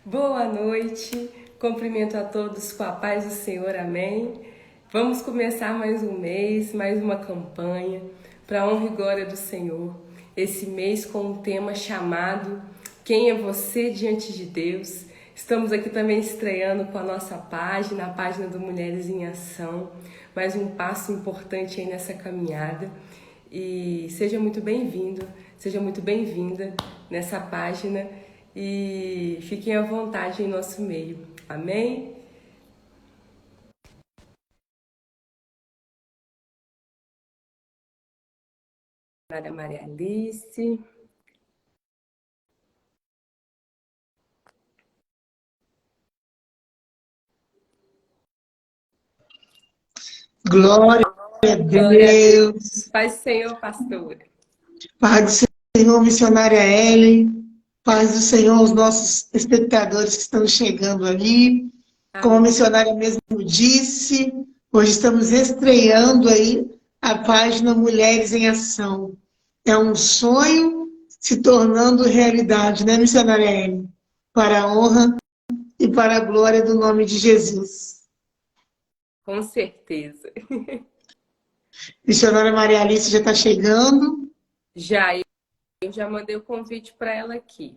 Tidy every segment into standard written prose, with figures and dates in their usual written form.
Boa noite, cumprimento a todos com a paz do Senhor, amém. Vamos começar mais um mês, mais uma campanha para a honra e glória do Senhor. Esse mês com um tema chamado Quem é você diante de Deus? Estamos aqui também estreando com a nossa página, a página do Mulheres em Ação, mais um passo importante aí nessa caminhada. E seja muito bem-vindo, seja muito bem-vinda nessa página e fiquem à vontade em nosso meio. Amém? Maria Alice. Glória a Glória a Deus. Paz do Senhor, pastora. Paz do Senhor, missionária Ellen. Paz do Senhor aos nossos espectadores que estão chegando ali. Como a missionária mesmo disse, hoje estamos estreando aí a página Mulheres em Ação. É um sonho se tornando realidade, né, missionária Ellen? Para a honra e para a glória do nome de Jesus. Com certeza. Missionária Maria Alice já está chegando. Eu já mandei o convite para ela aqui.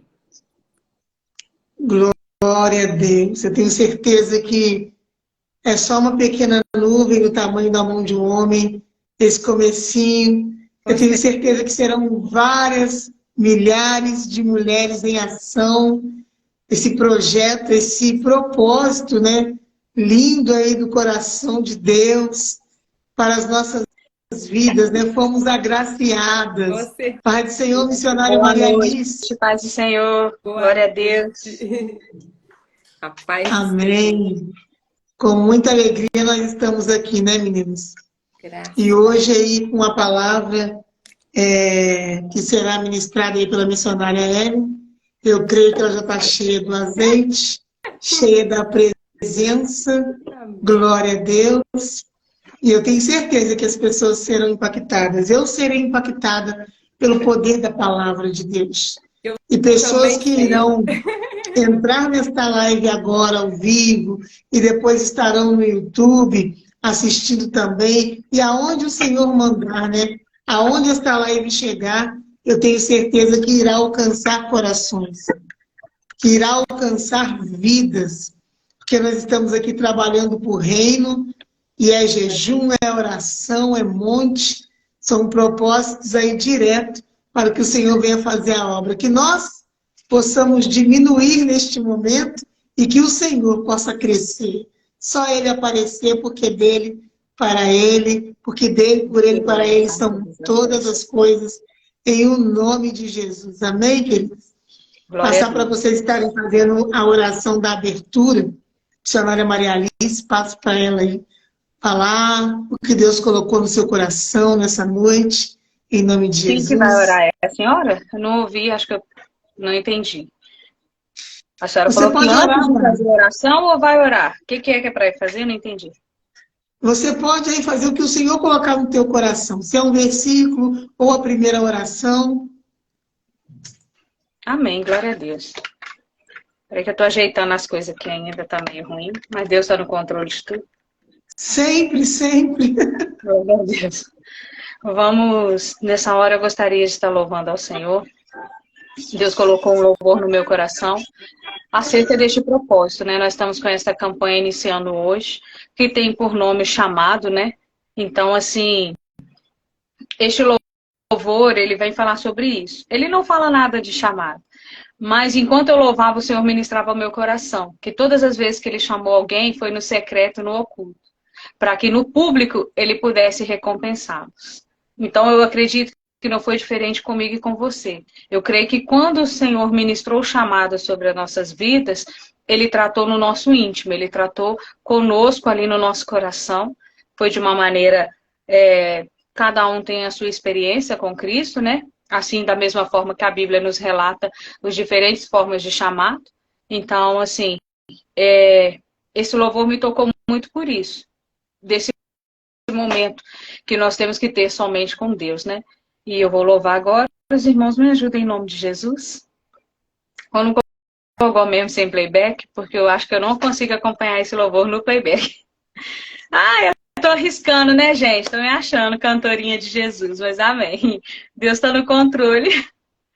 Glória a Deus. Eu tenho certeza que é só uma pequena nuvem do tamanho da mão de um homem, esse comecinho. Eu tenho certeza que serão várias, milhares de mulheres em ação. Esse projeto, esse propósito, né? Lindo aí do coração de Deus para as nossas vidas, né? Fomos agraciadas. Pai do Senhor, missionária Maria Alice. Paz do Senhor, glória a Deus. A paz do Amém. Senhor. Com muita alegria nós estamos aqui, né, meninos? Graças. E hoje aí com a palavra que será ministrada aí pela missionária Ellen. Eu creio que ela já está cheia do azeite, cheia da presença. Glória a Deus. E eu tenho certeza que as pessoas serão impactadas. Eu serei impactada pelo poder da palavra de Deus. E pessoas que irão entrar nesta live agora ao vivo e depois estarão no YouTube assistindo também. E aonde o Senhor mandar, né? Aonde esta live chegar, eu tenho certeza que irá alcançar corações, que irá alcançar vidas, porque nós estamos aqui trabalhando por reino, e é jejum, é oração, é monte, são propósitos aí direto para que o Senhor venha fazer a obra, que nós possamos diminuir neste momento e que o Senhor possa crescer. Só Ele aparecer, porque dele, para Ele, porque dele, por Ele, para Ele são todas as coisas, em o nome de Jesus. Amém, queridos? Passar para vocês estarem fazendo a oração da abertura. Missionária Maria Alice, passo para ela aí falar o que Deus colocou no seu coração nessa noite, em nome de Jesus. Quem que vai orar? É a senhora? Eu não ouvi, acho que eu não entendi. A senhora Você falou pode que orar, antes de fazer oração ou vai orar? O que é para ir fazer? Eu não entendi. Você pode aí fazer o que o Senhor colocar no teu coração. Se é um versículo ou a primeira oração. Amém, glória a Deus. Peraí que eu tô ajeitando as coisas aqui ainda, tá meio ruim, mas Deus está no controle de tudo. Sempre, sempre. Glória a Deus. Vamos, nessa hora eu gostaria de estar louvando ao Senhor. Deus colocou um louvor no meu coração acerca deste propósito, né? Nós estamos com essa campanha iniciando hoje, que tem por nome chamado, né? Então, assim, este louvor, ele vem falar sobre isso. Ele não fala nada de chamado, mas enquanto eu louvava, o Senhor ministrava ao meu coração, que todas as vezes que ele chamou alguém, foi no secreto, no oculto, para que no público ele pudesse recompensá-los. Então, eu acredito que não foi diferente comigo e com você. Eu creio que quando o Senhor ministrou o chamado sobre as nossas vidas, Ele tratou no nosso íntimo, Ele tratou conosco ali no nosso coração. Foi de uma maneira, cada um tem a sua experiência com Cristo, né? Assim, da mesma forma que a Bíblia nos relata as diferentes formas de chamado. Então, assim, esse louvor me tocou muito por isso. Desse momento que nós temos que ter somente com Deus, né? E eu vou louvar agora. Os irmãos me ajudem em nome de Jesus. Quando agora mesmo sem playback, porque eu acho que eu não consigo acompanhar esse louvor no playback. Ah, eu tô arriscando, né, gente? Tô me achando cantorinha de Jesus, mas amém. Deus tá no controle.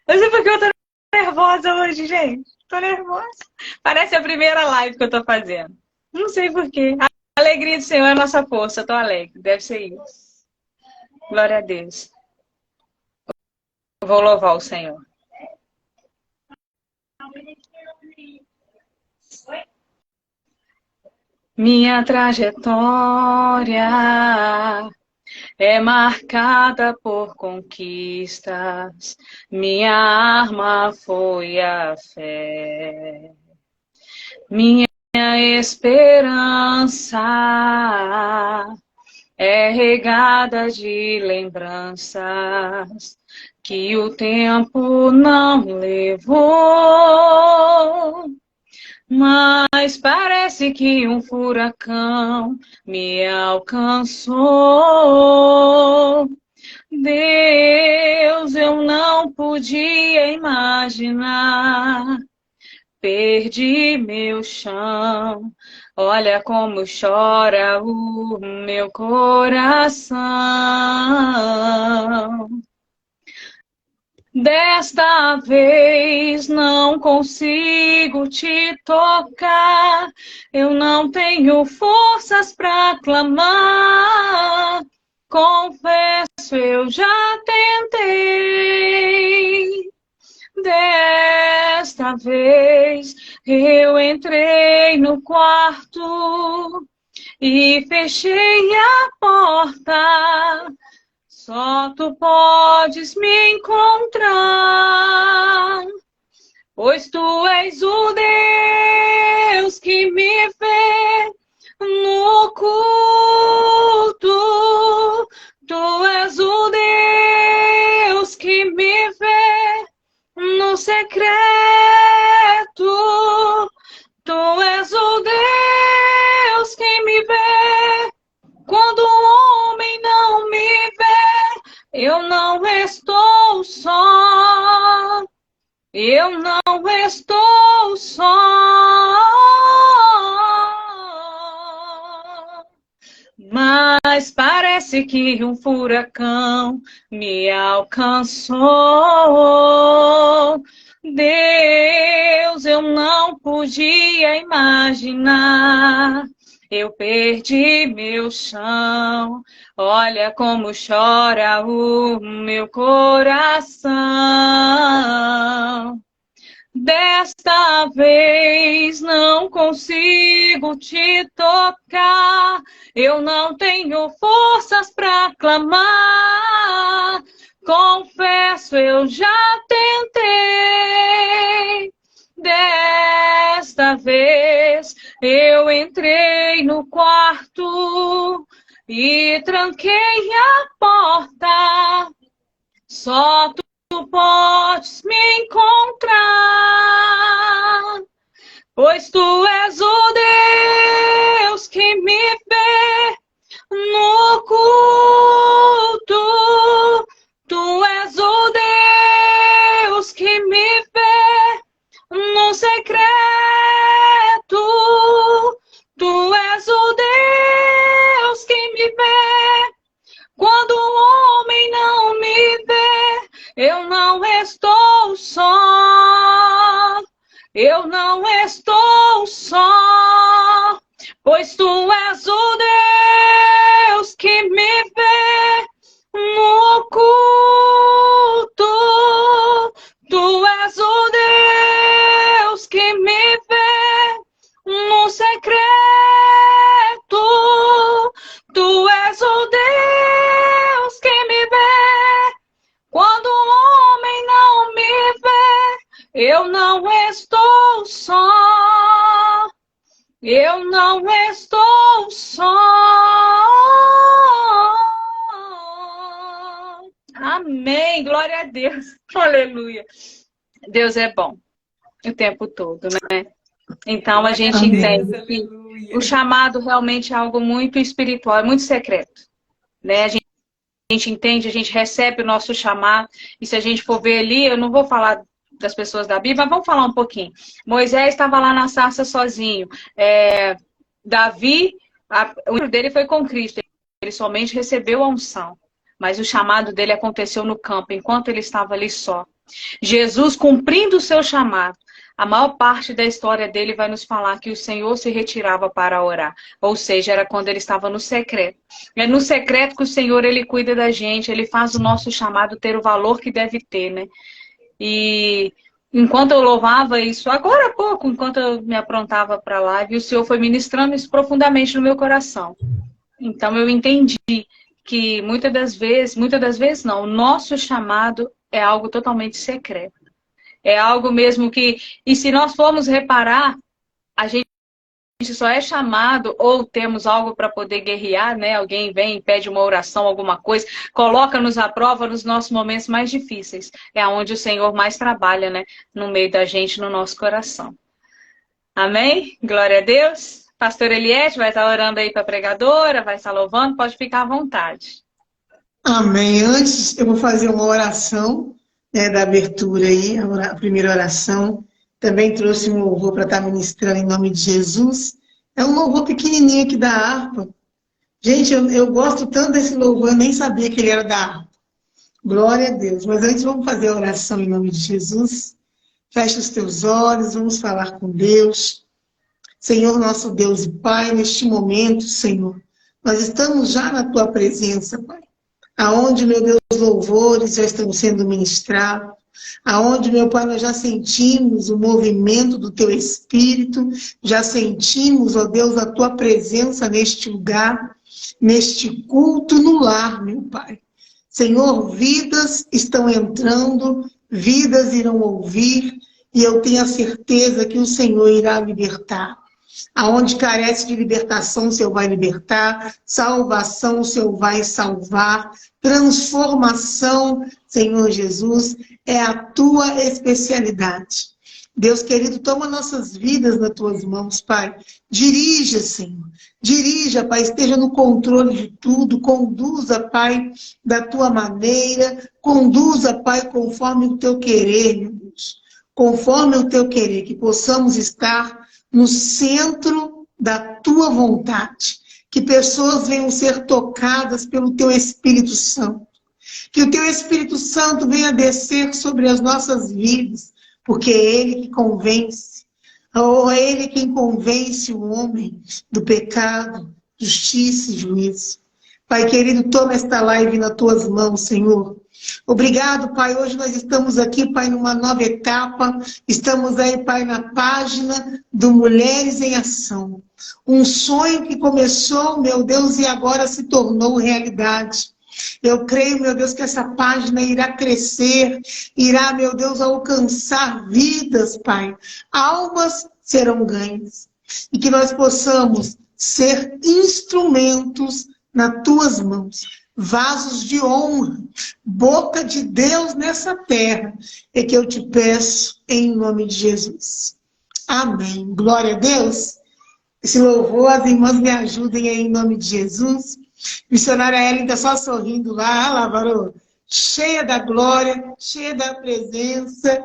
Eu sei porque eu tô nervosa hoje, gente. Tô nervosa. Parece a primeira live que eu tô fazendo. Não sei por quê. A alegria do Senhor é a nossa força. Eu tô alegre. Deve ser isso. Glória a Deus. Eu vou louvar o Senhor. Minha trajetória é marcada por conquistas. Minha arma foi a fé. Minha esperança é regada de lembranças que o tempo não levou. Mas parece que um furacão me alcançou. Deus, eu não podia imaginar. Perdi meu chão. Olha como chora o meu coração. Desta vez não consigo te tocar, eu não tenho forças para clamar. Confesso, eu já tentei. Desta vez eu entrei no quarto e fechei a porta. Só tu podes me encontrar, pois tu és o Deus que me vê no culto. Tu és o Deus que me vê no secreto. Tu és o Deus que me vê quando o homem não me vê. Eu não estou só. Eu não estou só. Mas parece que um furacão me alcançou. Deus, eu não podia imaginar. Eu perdi meu chão. Olha como chora o meu coração. Desta vez não consigo te tocar. Eu não tenho forças para clamar. Confesso, eu já tentei. Desta vez eu entrei no quarto e tranquei a porta. Só tu podes me encontrar, pois tu és o Deus que me vê no culto. Tu és o Deus que me vê no secreto. Tu és o Deus que me vê quando o homem não me vê. Eu não estou só. Eu não estou só. Pois tu és o Deus que me vê no culto. Tu és o Deus que me vê no secreto. Tu és o Deus que me vê quando o homem não me vê. Eu não estou só. Eu não estou só. Amém. Glória a Deus. Aleluia. Deus é bom o tempo todo, né? Então a gente entende que o chamado realmente é algo muito espiritual, é muito secreto, né? A gente entende, a gente recebe o nosso chamado, e se a gente for ver ali, eu não vou falar das pessoas da Bíblia, mas vamos falar um pouquinho. Moisés estava lá na sarça sozinho. Davi, o livro dele foi com Cristo. Ele somente recebeu a unção. Mas o chamado dele aconteceu no campo, enquanto ele estava ali só. Jesus, cumprindo o seu chamado, a maior parte da história dele vai nos falar que o Senhor se retirava para orar. Ou seja, era quando ele estava no secreto. É no secreto que o Senhor, ele cuida da gente, ele faz o nosso chamado ter o valor que deve ter, né? E enquanto eu louvava isso, agora há pouco, enquanto eu me aprontava para a live, o Senhor foi ministrando isso profundamente no meu coração. Então eu entendi que muitas das vezes não, o nosso chamado é algo totalmente secreto. É algo mesmo que, e se nós formos reparar, a gente só é chamado ou temos algo para poder guerrear, né? Alguém vem e pede uma oração, alguma coisa, coloca-nos à prova nos nossos momentos mais difíceis. É onde o Senhor mais trabalha, né? No meio da gente, no nosso coração. Amém? Glória a Deus. Pastor Eliette vai estar orando aí para a pregadora, vai estar louvando, pode ficar à vontade. Amém. Antes eu vou fazer uma oração, né, da abertura aí, a primeira oração. Também trouxe um louvor para estar ministrando em nome de Jesus. É um louvor pequenininho aqui da harpa. Gente, eu gosto tanto desse louvor, eu nem sabia que ele era da harpa. Glória a Deus. Mas antes vamos fazer a oração em nome de Jesus. Fecha os teus olhos, vamos falar com Deus. Senhor, nosso Deus e Pai, neste momento, Senhor, nós estamos já na Tua presença, Pai. Aonde, meu Deus, louvores já estão sendo ministrados, aonde, meu Pai, nós já sentimos o movimento do Teu Espírito, já sentimos, ó Deus, a Tua presença neste lugar, neste culto no lar, meu Pai. Senhor, vidas estão entrando, vidas irão ouvir, e eu tenho a certeza que o Senhor irá libertar. Aonde carece de libertação, o Senhor vai libertar. Salvação, o Senhor vai salvar. Transformação, Senhor Jesus, é a Tua especialidade. Deus querido, toma nossas vidas nas Tuas mãos, Pai. Dirija, Senhor. Dirija, Pai. Esteja no controle de tudo. Conduza, Pai, da Tua maneira. Conduza, Pai, conforme o Teu querer, meu Deus. Conforme o Teu querer. Que possamos estar no centro da Tua vontade, que pessoas venham ser tocadas pelo Teu Espírito Santo, que o Teu Espírito Santo venha descer sobre as nossas vidas, porque é Ele que convence, ou é Ele quem convence o homem do pecado, justiça e juízo. Pai querido, toma esta live nas Tuas mãos, Senhor. Obrigado, Pai. Hoje nós estamos aqui, Pai, numa nova etapa. Estamos aí, Pai, na página do Mulheres em Ação. Um sonho que começou, meu Deus, e agora se tornou realidade. Eu creio, meu Deus, que essa página irá crescer, irá, meu Deus, alcançar vidas, Pai. Almas serão ganhas. E que nós possamos ser instrumentos nas Tuas mãos. Vasos de honra, boca de Deus nessa terra, é que eu te peço em nome de Jesus. Amém. Glória a Deus. Esse louvor, as irmãs me ajudem aí em nome de Jesus. Missionária Ellen está só sorrindo lá, varou, cheia da glória, cheia da presença.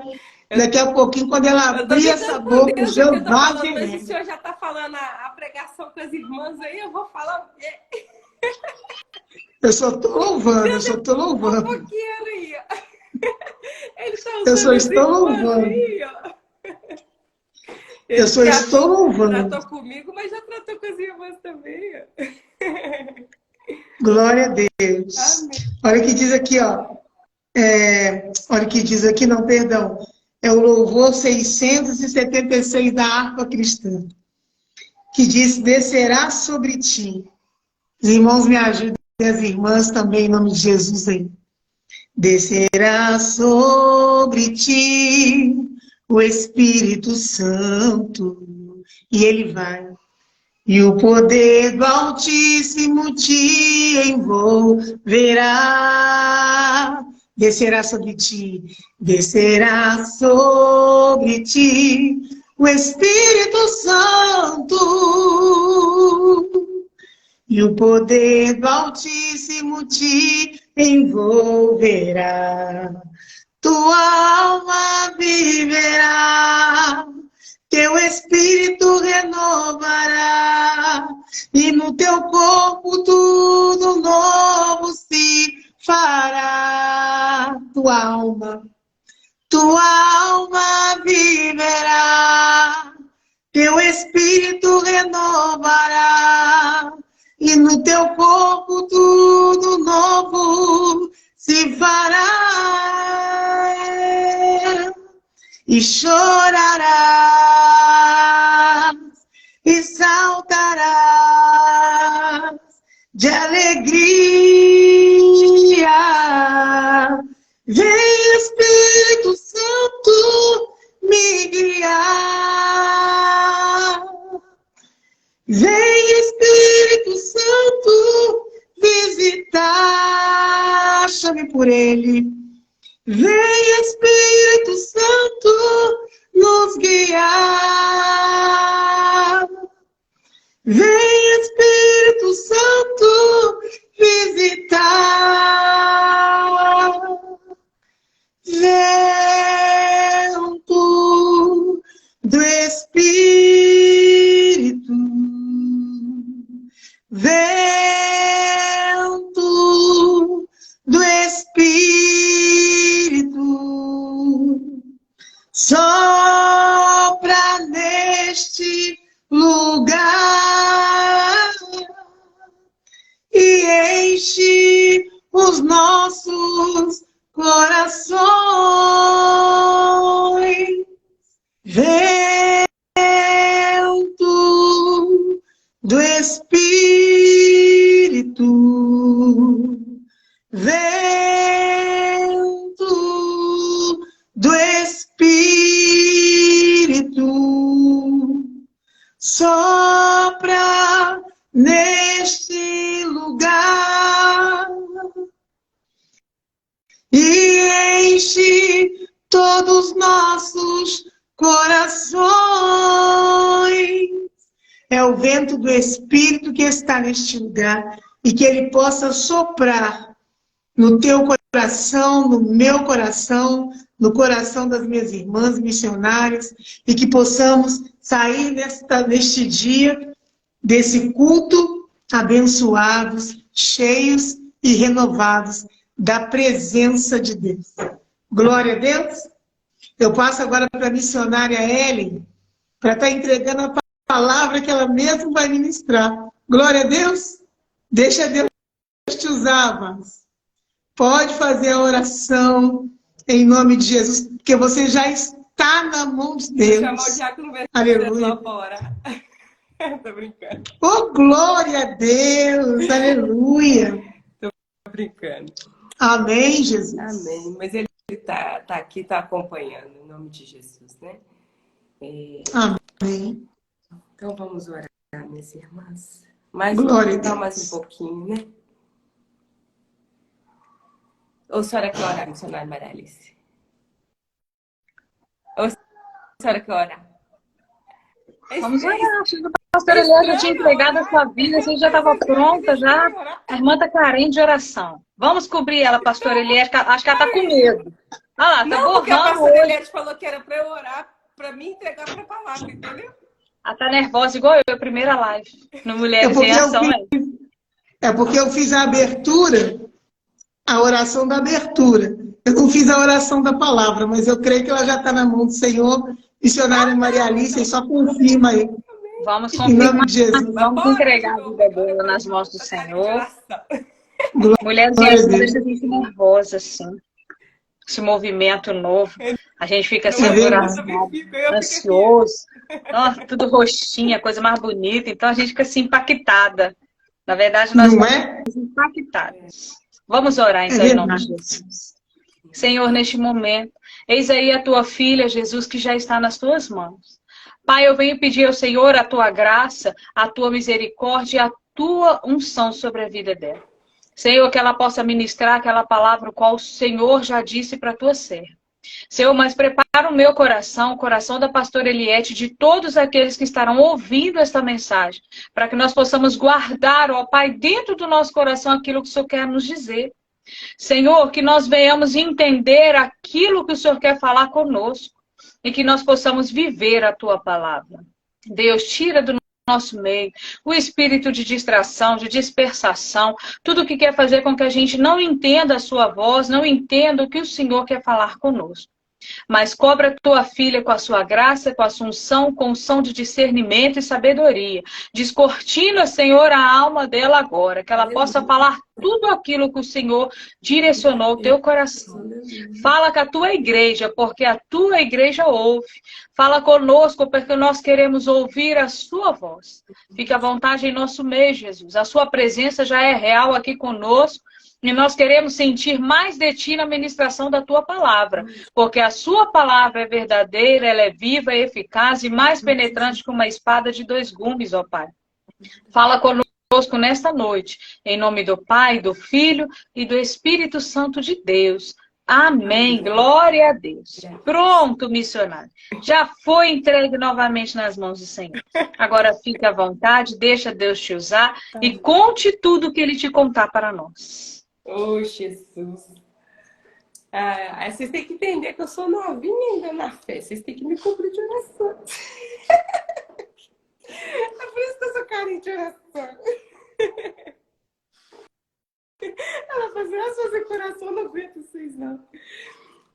Daqui a pouquinho, quando ela abrir essa boca, Jeová virá. Se o senhor já está falando a pregação com as irmãs aí, eu vou falar o quê? Eu só estou louvando, eu só estou louvando. Um pouquinho aí, ó. Ele tá eu só estou louvando. Aí, eu só estou louvando. Tratou comigo, mas já tratou com as irmãs também, ó. Glória a Deus. Amém. Olha o que diz aqui, ó. Olha o que diz aqui, não, perdão. É o louvor 676 da harpa cristã. Que diz, descerá sobre ti. Os irmãos me ajudem. E as irmãs também, em nome de Jesus aí. Descerá sobre ti o Espírito Santo, e ele vai. E o poder do Altíssimo te envolverá. Descerá sobre ti, descerá sobre ti o Espírito Santo. E o poder do Altíssimo te envolverá. tua alma viverá, teu espírito renovará, e no teu corpo tudo novo se fará. Tua alma viverá, teu espírito renovará, e no teu corpo tudo novo se fará. E chorarás, e saltarás de alegria. Vem, Espírito Santo, me guiar. Vem, Espírito Santo, visitar. Chame por Ele. Vem, Espírito Santo, nos guiar. Vem, Espírito Santo, visitar. Vento do Espírito, vento do Espírito, sopra neste lugar e enche os nossos corações. Vento do Espírito, vento do Espírito, sopra neste lugar e enche todos os nossos corações. É o vento do Espírito que está neste lugar e que ele possa soprar no teu coração, no meu coração, no coração das minhas irmãs missionárias, e que possamos sair neste dia, desse culto, abençoados, cheios e renovados da presença de Deus. Glória a Deus. Eu passo agora para a missionária Ellen, para estar entregando a palavra que ela mesma vai ministrar. Glória a Deus. Deixa Deus te usar, mas pode fazer a oração em nome de Jesus, porque você já está na mão de Deus. Chamou o diácono Aleluia. lá fora. Tô brincando. Oh, glória a Deus. Aleluia. Tô brincando. Amém, Jesus. Amém. Mas ele tá aqui, está acompanhando, em nome de Jesus, né? Amém. Então vamos orar, minhas irmãs. Mais um pouquinho, né? Ou a senhora quer orar, missionária Maria Alice? Ou a senhora quer orar? Vamos orar. A pastora Eliette já tinha entregado a sua vida, você já estava pronta, já. A irmã está carente de oração. Vamos cobrir ela, pastora Eliette, acho que ela está com medo. Ah lá, tá não, porque a borrando pastora hoje. Eliette falou que era para eu orar, para me entregar para a palavra, entendeu? Ela tá nervosa igual eu, primeira live. No Mulheres em Ação. É porque eu fiz a abertura, a oração da abertura. Eu não fiz a oração da palavra, mas eu creio que ela já está na mão do Senhor. Missionária Maria Alice, só confirma aí. Vamos confirmar. Em nome de Jesus. Vamos entregar a vida dela nas mãos do Senhor. Mulheres em Ação deixa a gente nervosa, assim. Esse movimento novo. A gente fica assim, ansioso. Nossa, tudo roxinha, coisa mais bonita. Então a gente fica assim impactada. Na verdade, nós não estamos impactados. Vamos orar então em nome de Jesus. Senhor, neste momento, eis aí a tua filha, Jesus, que já está nas tuas mãos. Pai, eu venho pedir ao Senhor a tua graça, a tua misericórdia e a tua unção sobre a vida dela. Senhor, que ela possa ministrar aquela palavra o qual o Senhor já disse para a tua serva. Senhor, mas prepara o meu coração, o coração da pastora Eliette, de todos aqueles que estarão ouvindo esta mensagem, para que nós possamos guardar, ó Pai, dentro do nosso coração aquilo que o Senhor quer nos dizer. Senhor, que nós venhamos entender aquilo que o Senhor quer falar conosco e que nós possamos viver a tua palavra. Deus, tira do nosso meio o espírito de distração, de dispersação, tudo que quer fazer com que a gente não entenda a sua voz, não entenda o que o Senhor quer falar conosco. Mas cobra a tua filha com a sua graça, com a assunção, com unção de discernimento e sabedoria. Descortina, Senhor, a alma dela agora, que ela possa falar tudo aquilo que o Senhor direcionou ao teu coração. Fala com a tua igreja, porque a tua igreja ouve. Fala conosco, porque nós queremos ouvir a sua voz. Fique à vontade em nosso meio, Jesus. A sua presença já é real aqui conosco. E nós queremos sentir mais de ti na ministração da tua palavra. Porque a sua palavra é verdadeira, ela é viva, é eficaz e mais penetrante que uma espada de 2 gumes, ó Pai. Fala conosco nesta noite. Em nome do Pai, do Filho e do Espírito Santo de Deus. Amém. Glória a Deus. Pronto, missionário. Já foi entregue novamente nas mãos do Senhor. Agora fique à vontade, deixa Deus te usar e conte tudo o que Ele te contar para nós. Oh, Jesus. Vocês têm que entender que eu sou novinha ainda na fé. Vocês têm que me cobrir de oração. É por isso que eu sou carente de oração. Ela fazia fazer coração, não aguento vocês, não.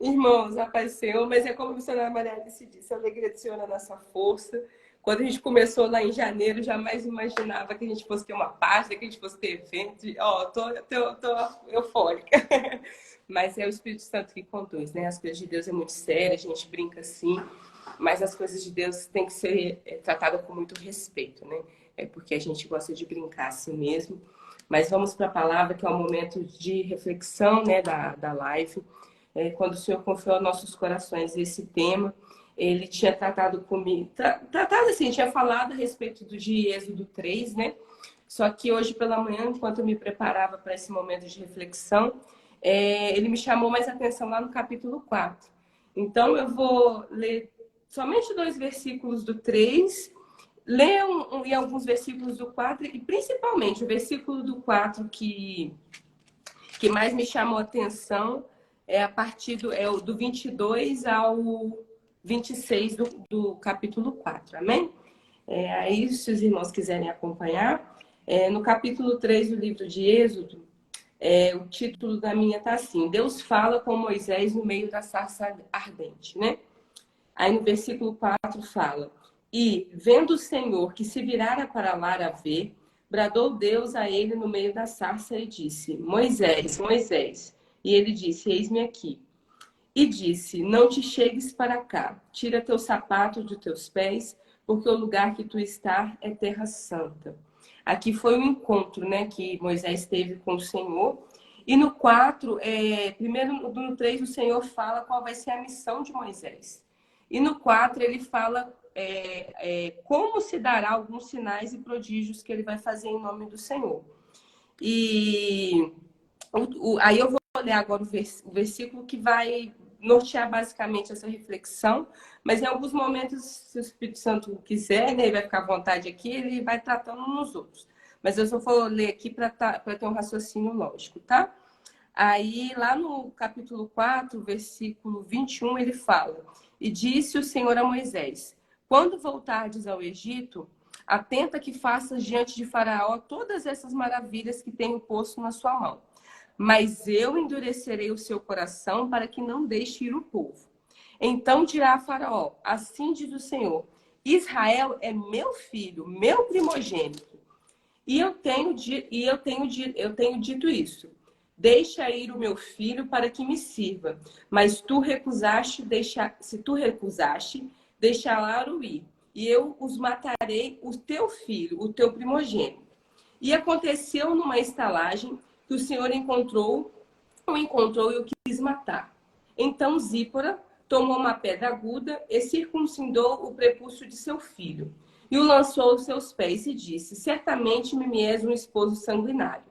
Irmãos, a paz do Senhor, mas é como a missionária Maria Alice disse, a alegria do Senhor é a nossa força. Quando a gente começou lá em janeiro, jamais imaginava que a gente fosse ter uma página, que a gente fosse ter evento. Tô eufórica. Mas é o Espírito Santo que conduz, né? As coisas de Deus é muito sério, a gente brinca assim, mas as coisas de Deus têm que ser tratadas com muito respeito, né? É porque a gente gosta de brincar assim mesmo. Mas vamos para a palavra, que é o momento de reflexão, né, da live. Quando o Senhor confiou aos nossos corações esse tema, Ele tinha tratado comigo, tratado assim, tinha falado a respeito de Êxodo 3, né? Só que hoje pela manhã, enquanto eu me preparava para esse momento de reflexão, ele me chamou mais atenção lá no capítulo 4. Então eu vou ler somente 2 versículos do 3, ler e alguns versículos do 4, e principalmente o versículo do 4 que mais me chamou a atenção é a partir do 22 ao 26 do capítulo 4, amém? Aí, se os irmãos quiserem acompanhar, no capítulo 3 do livro de Êxodo, o título da minha está assim: Deus fala com Moisés no meio da sarça ardente, né? Aí no versículo 4 fala: E, vendo o Senhor que se virara para lá a ver, bradou Deus a ele no meio da sarça e disse: Moisés, Moisés. E ele disse: Eis-me aqui. E disse: Não te chegues para cá, tira teus sapatos dos teus pés, porque o lugar que tu estás é terra santa. Aqui foi um encontro, né, que Moisés teve com o Senhor. E no 4, primeiro no 3, o Senhor fala qual vai ser a missão de Moisés. E no 4 ele fala como se dará alguns sinais e prodígios que ele vai fazer em nome do Senhor. E aí eu vou ler agora o versículo que vai nortear basicamente essa reflexão, mas em alguns momentos, se o Espírito Santo quiser, né, ele vai ficar à vontade aqui, ele vai tratando nos outros. Mas eu só vou ler aqui para ter um raciocínio lógico, tá? Aí, lá no capítulo 4, versículo 21, ele fala: E disse o Senhor a Moisés: Quando voltardes ao Egito, atenta que faças diante de Faraó todas essas maravilhas que tenho posto na sua mão. Mas eu endurecerei o seu coração para que não deixe ir o povo. Então dirá a Faraó: Assim diz o Senhor: Israel é meu filho, meu primogênito. E eu tenho dito isso: Deixa ir o meu filho para que me sirva. Mas se tu recusaste, deixá-lo ir. E eu os matarei, o teu filho, o teu primogênito. E aconteceu numa estalagem que o Senhor o encontrou e o quis matar. Então Zípora tomou uma pedra aguda e circuncidou o prepúcio de seu filho. E o lançou aos seus pés e disse: Certamente me és um esposo sanguinário.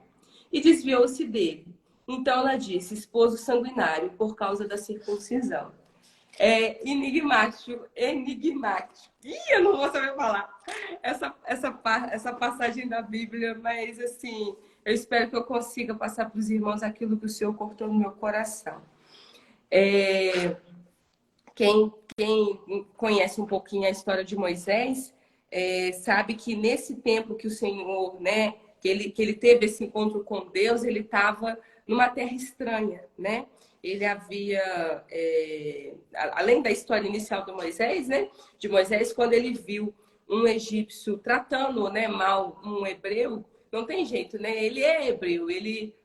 E desviou-se dele. Então ela disse: Esposo sanguinário, por causa da circuncisão. Enigmático. Ih, eu não vou saber falar. essa passagem da Bíblia, mas assim, eu espero que eu consiga passar para os irmãos aquilo que o Senhor cortou no meu coração. Quem conhece um pouquinho a história de Moisés, sabe que nesse tempo que o Senhor, né, que ele teve esse encontro com Deus, ele estava numa terra estranha, né? Ele havia, além da história inicial do Moisés, né, de Moisés, quando ele viu um egípcio tratando, né, mal um hebreu, não tem jeito, né? Ele é hebreu,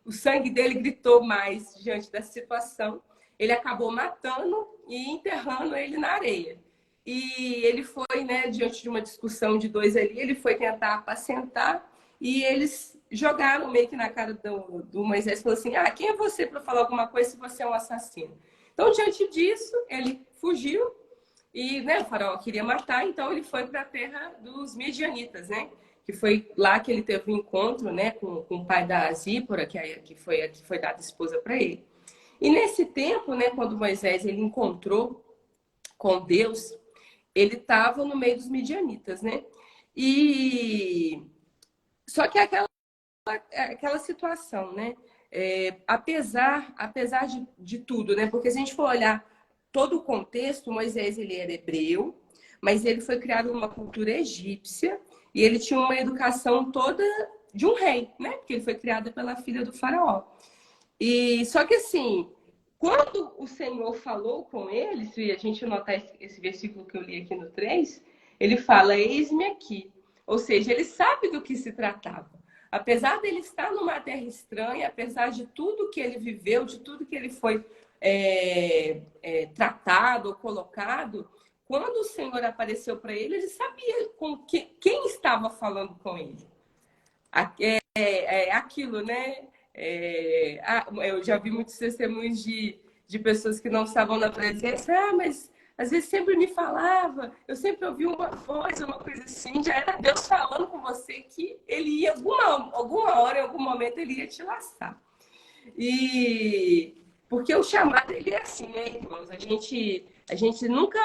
o sangue dele gritou mais diante da situação. Ele acabou matando e enterrando ele na areia. E ele foi, né, diante de uma discussão de dois ali, ele foi tentar apacentar e eles jogaram meio que na cara do Moisés, falou assim, quem é você para falar alguma coisa se você é um assassino? Então, diante disso, ele fugiu e, né, o faraó queria matar, então ele foi para a terra dos midianitas, né? Que foi lá que ele teve um encontro, né, com o pai da Zípora, que foi dada esposa para ele. E nesse tempo, né, quando Moisés ele encontrou com Deus, ele estava no meio dos midianitas, né? E só que aquela situação, né? Apesar de tudo, né? Porque se a gente for olhar todo o contexto, Moisés ele era hebreu, mas ele foi criado numa cultura egípcia e ele tinha uma educação toda de um rei, né? Porque ele foi criado pela filha do faraó. E só que assim, quando o Senhor falou com ele, se a gente notar esse versículo que eu li aqui no 3, ele fala, eis-me aqui. Ou seja, ele sabe do que se tratava. Apesar dele estar numa terra estranha, apesar de tudo que ele viveu, de tudo que ele foi tratado ou colocado, quando o Senhor apareceu para ele, ele sabia quem estava falando com ele. Aquilo, né? Eu já vi muitos testemunhos de pessoas que não estavam na presença. Mas às vezes sempre me falava, eu sempre ouvi uma voz, uma coisa assim. Já era Deus falando com você que ele ia, alguma hora, em algum momento, ele ia te laçar. E porque o chamado ele é assim, né, irmãos? A gente nunca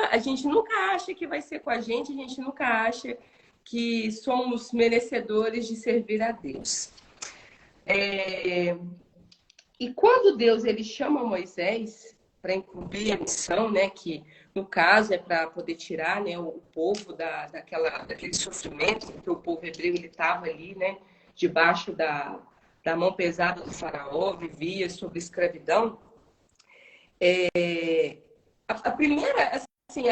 acha que vai ser com a gente nunca acha que somos merecedores de servir a Deus. E quando Deus ele chama Moisés para incumbir a missão, né, que no caso é para poder tirar, né, o povo daquele sofrimento, porque o povo hebreu ele estava ali, né, debaixo da mão pesada do faraó, vivia sob escravidão. A primeira, assim,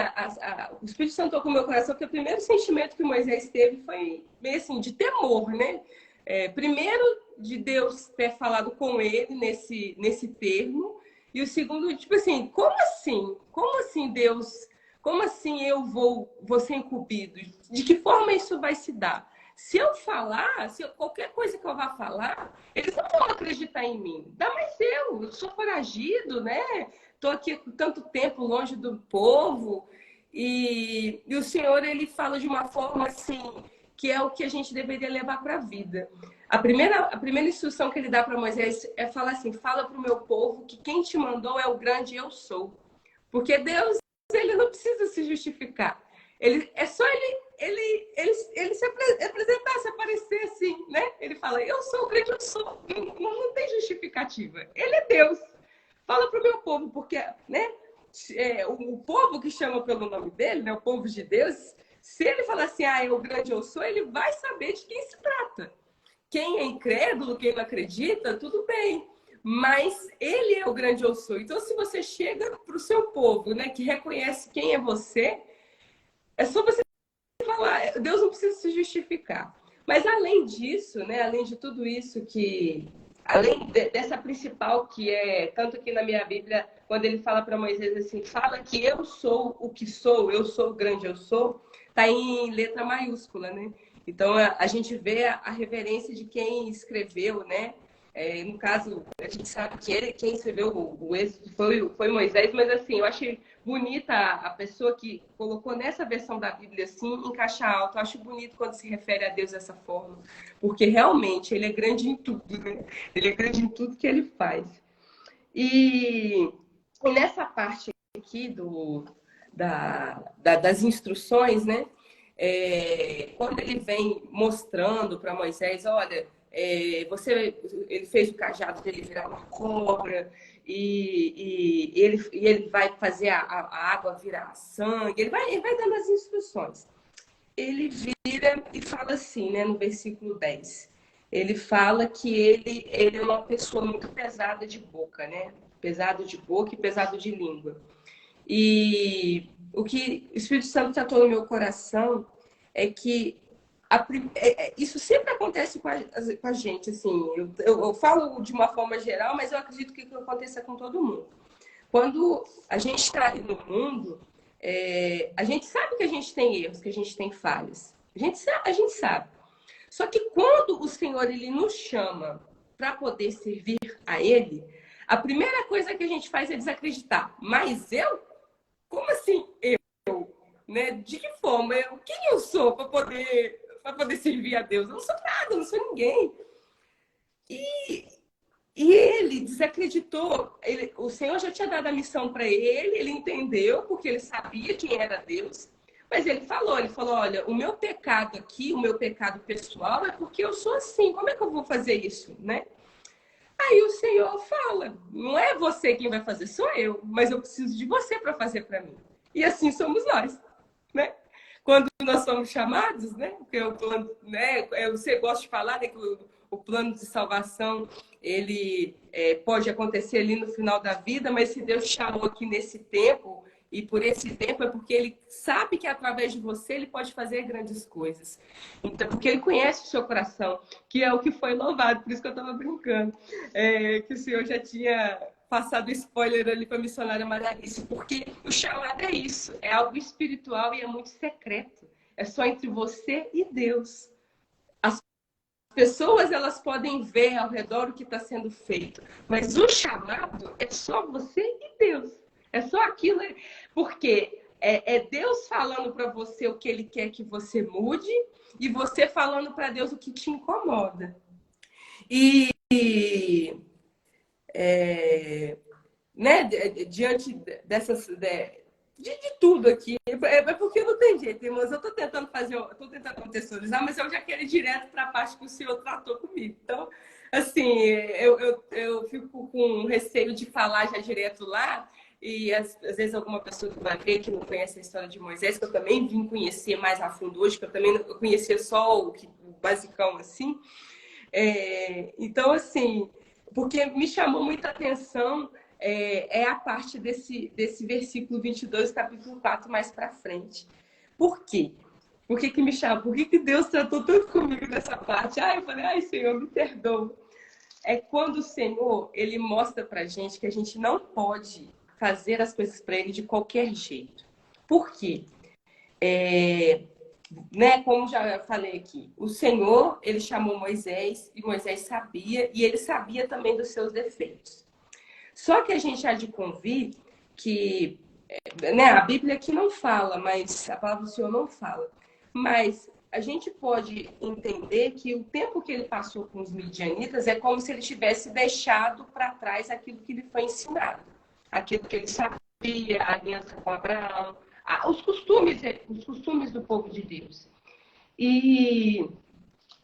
o Espírito Santo tocou no meu coração que o primeiro sentimento que Moisés teve foi meio assim de temor, né? Primeiro de Deus ter falado com ele nesse termo, e o segundo, tipo assim, como assim? Como assim Deus? Como assim eu vou ser incumbido? De que forma isso vai se dar? Se eu falar, qualquer coisa que eu vá falar, eles não vão acreditar em mim. Ainda mais eu sou foragido, né? Estou aqui tanto tempo longe do povo. E o Senhor, ele fala de uma forma assim, que é o que a gente deveria levar para a vida. A primeira instrução que ele dá para Moisés é falar assim, fala para o meu povo que quem te mandou é o grande eu sou. Porque Deus, ele não precisa se justificar. É só ele se apresentar, se aparecer assim, né? Ele fala, eu sou o grande eu sou. Não tem justificativa. Ele é Deus. Fala para o meu povo, porque, né? O povo que chama pelo nome dele, né? O povo de Deus, se ele falar assim, é o grande eu sou, ele vai saber de quem se trata. Quem é incrédulo, quem não acredita, tudo bem. Mas ele é o grande eu sou. Então, se você chega para o seu povo, né, que reconhece quem é você, é só você falar. Deus não precisa se justificar. Mas além disso, né, além de tudo isso além dessa principal que é, tanto que na minha Bíblia, quando ele fala para Moisés assim, fala que eu sou o que sou, eu sou o grande eu sou, tá em letra maiúscula, né? Então a gente vê a reverência de quem escreveu, né? No caso, a gente sabe que quem escreveu o Êxodo foi Moisés, mas assim, eu achei bonita a pessoa que colocou nessa versão da Bíblia assim, em caixa alta. Eu acho bonito quando se refere a Deus dessa forma, porque realmente ele é grande em tudo, né? Ele é grande em tudo que ele faz. E nessa parte aqui das instruções, né? quando ele vem mostrando para Moisés, olha, ele fez o cajado dele virar uma cobra, ele vai fazer a água virar sangue, ele vai dando as instruções. Ele vira e fala assim, né, no versículo 10. Ele fala que ele é uma pessoa muito pesada de boca, né? Pesado de boca e pesado de língua. E o que o Espírito Santo tratou no meu coração é que isso sempre acontece com a gente, assim. Eu falo de uma forma geral, mas eu acredito que isso aconteça com todo mundo. Quando a gente está no mundo, a gente sabe que a gente tem erros, que a gente tem falhas. A gente sabe. Só que quando o Senhor ele nos chama para poder servir a Ele, a primeira coisa que a gente faz é desacreditar. Mas eu? Como assim eu? Né? De que forma? Quem eu sou para poder servir a Deus? Eu não sou nada, eu não sou ninguém. E ele desacreditou. O Senhor já tinha dado a missão para ele entendeu, porque ele sabia quem era Deus. Mas ele falou, olha, o meu pecado aqui, o meu pecado pessoal é porque eu sou assim. Como é que eu vou fazer isso, né? Aí o Senhor fala, não é você quem vai fazer, sou eu. Mas eu preciso de você para fazer para mim. E assim somos nós, né? Quando nós somos chamados, né? Porque o plano, né? Você gosta de falar, né? Que o plano de salvação, ele pode acontecer ali no final da vida, mas se Deus chamou aqui nesse tempo, e por esse tempo é porque ele sabe que através de você ele pode fazer grandes coisas. Então, porque ele conhece o seu coração, que é o que foi louvado, por isso que eu estava brincando. Que o Senhor já tinha passado spoiler ali para a missionária Maralice, porque o chamado é isso, é algo espiritual e é muito secreto. É só entre você e Deus. As pessoas elas podem ver ao redor o que está sendo feito, mas o chamado é só você e Deus. É só aquilo, porque é Deus falando para você o que Ele quer que você mude e você falando para Deus o que te incomoda. Né, diante dessas... De tudo aqui, porque não tem jeito, irmãos. Eu estou tentando contextualizar, mas eu já quero ir direto para a parte que o Senhor tratou comigo. Então, assim, eu fico com receio de falar já direto lá, e às vezes alguma pessoa que vai ver que não conhece a história de Moisés, que eu também vim conhecer mais a fundo hoje, que eu também não conhecia só o basicão assim. Então, assim, porque me chamou muita atenção a parte desse versículo 22, capítulo 4, mais para frente. Por quê? Por que me chamou? Por que Deus tratou tanto comigo nessa parte? Eu falei, Senhor, me perdoa. É quando o Senhor, ele mostra pra gente que a gente não pode fazer as coisas para ele de qualquer jeito. Por quê? Né, como já falei aqui, o Senhor, ele chamou Moisés, e Moisés sabia, e ele sabia também dos seus defeitos. Só que a gente há de convir que, né, a Bíblia aqui não fala, mas a palavra do Senhor não fala. Mas a gente pode entender que o tempo que ele passou com os midianitas é como se ele tivesse deixado para trás aquilo que lhe foi ensinado. Aquilo que ele sabia, a aliança com Abraão, os costumes do povo de Deus. E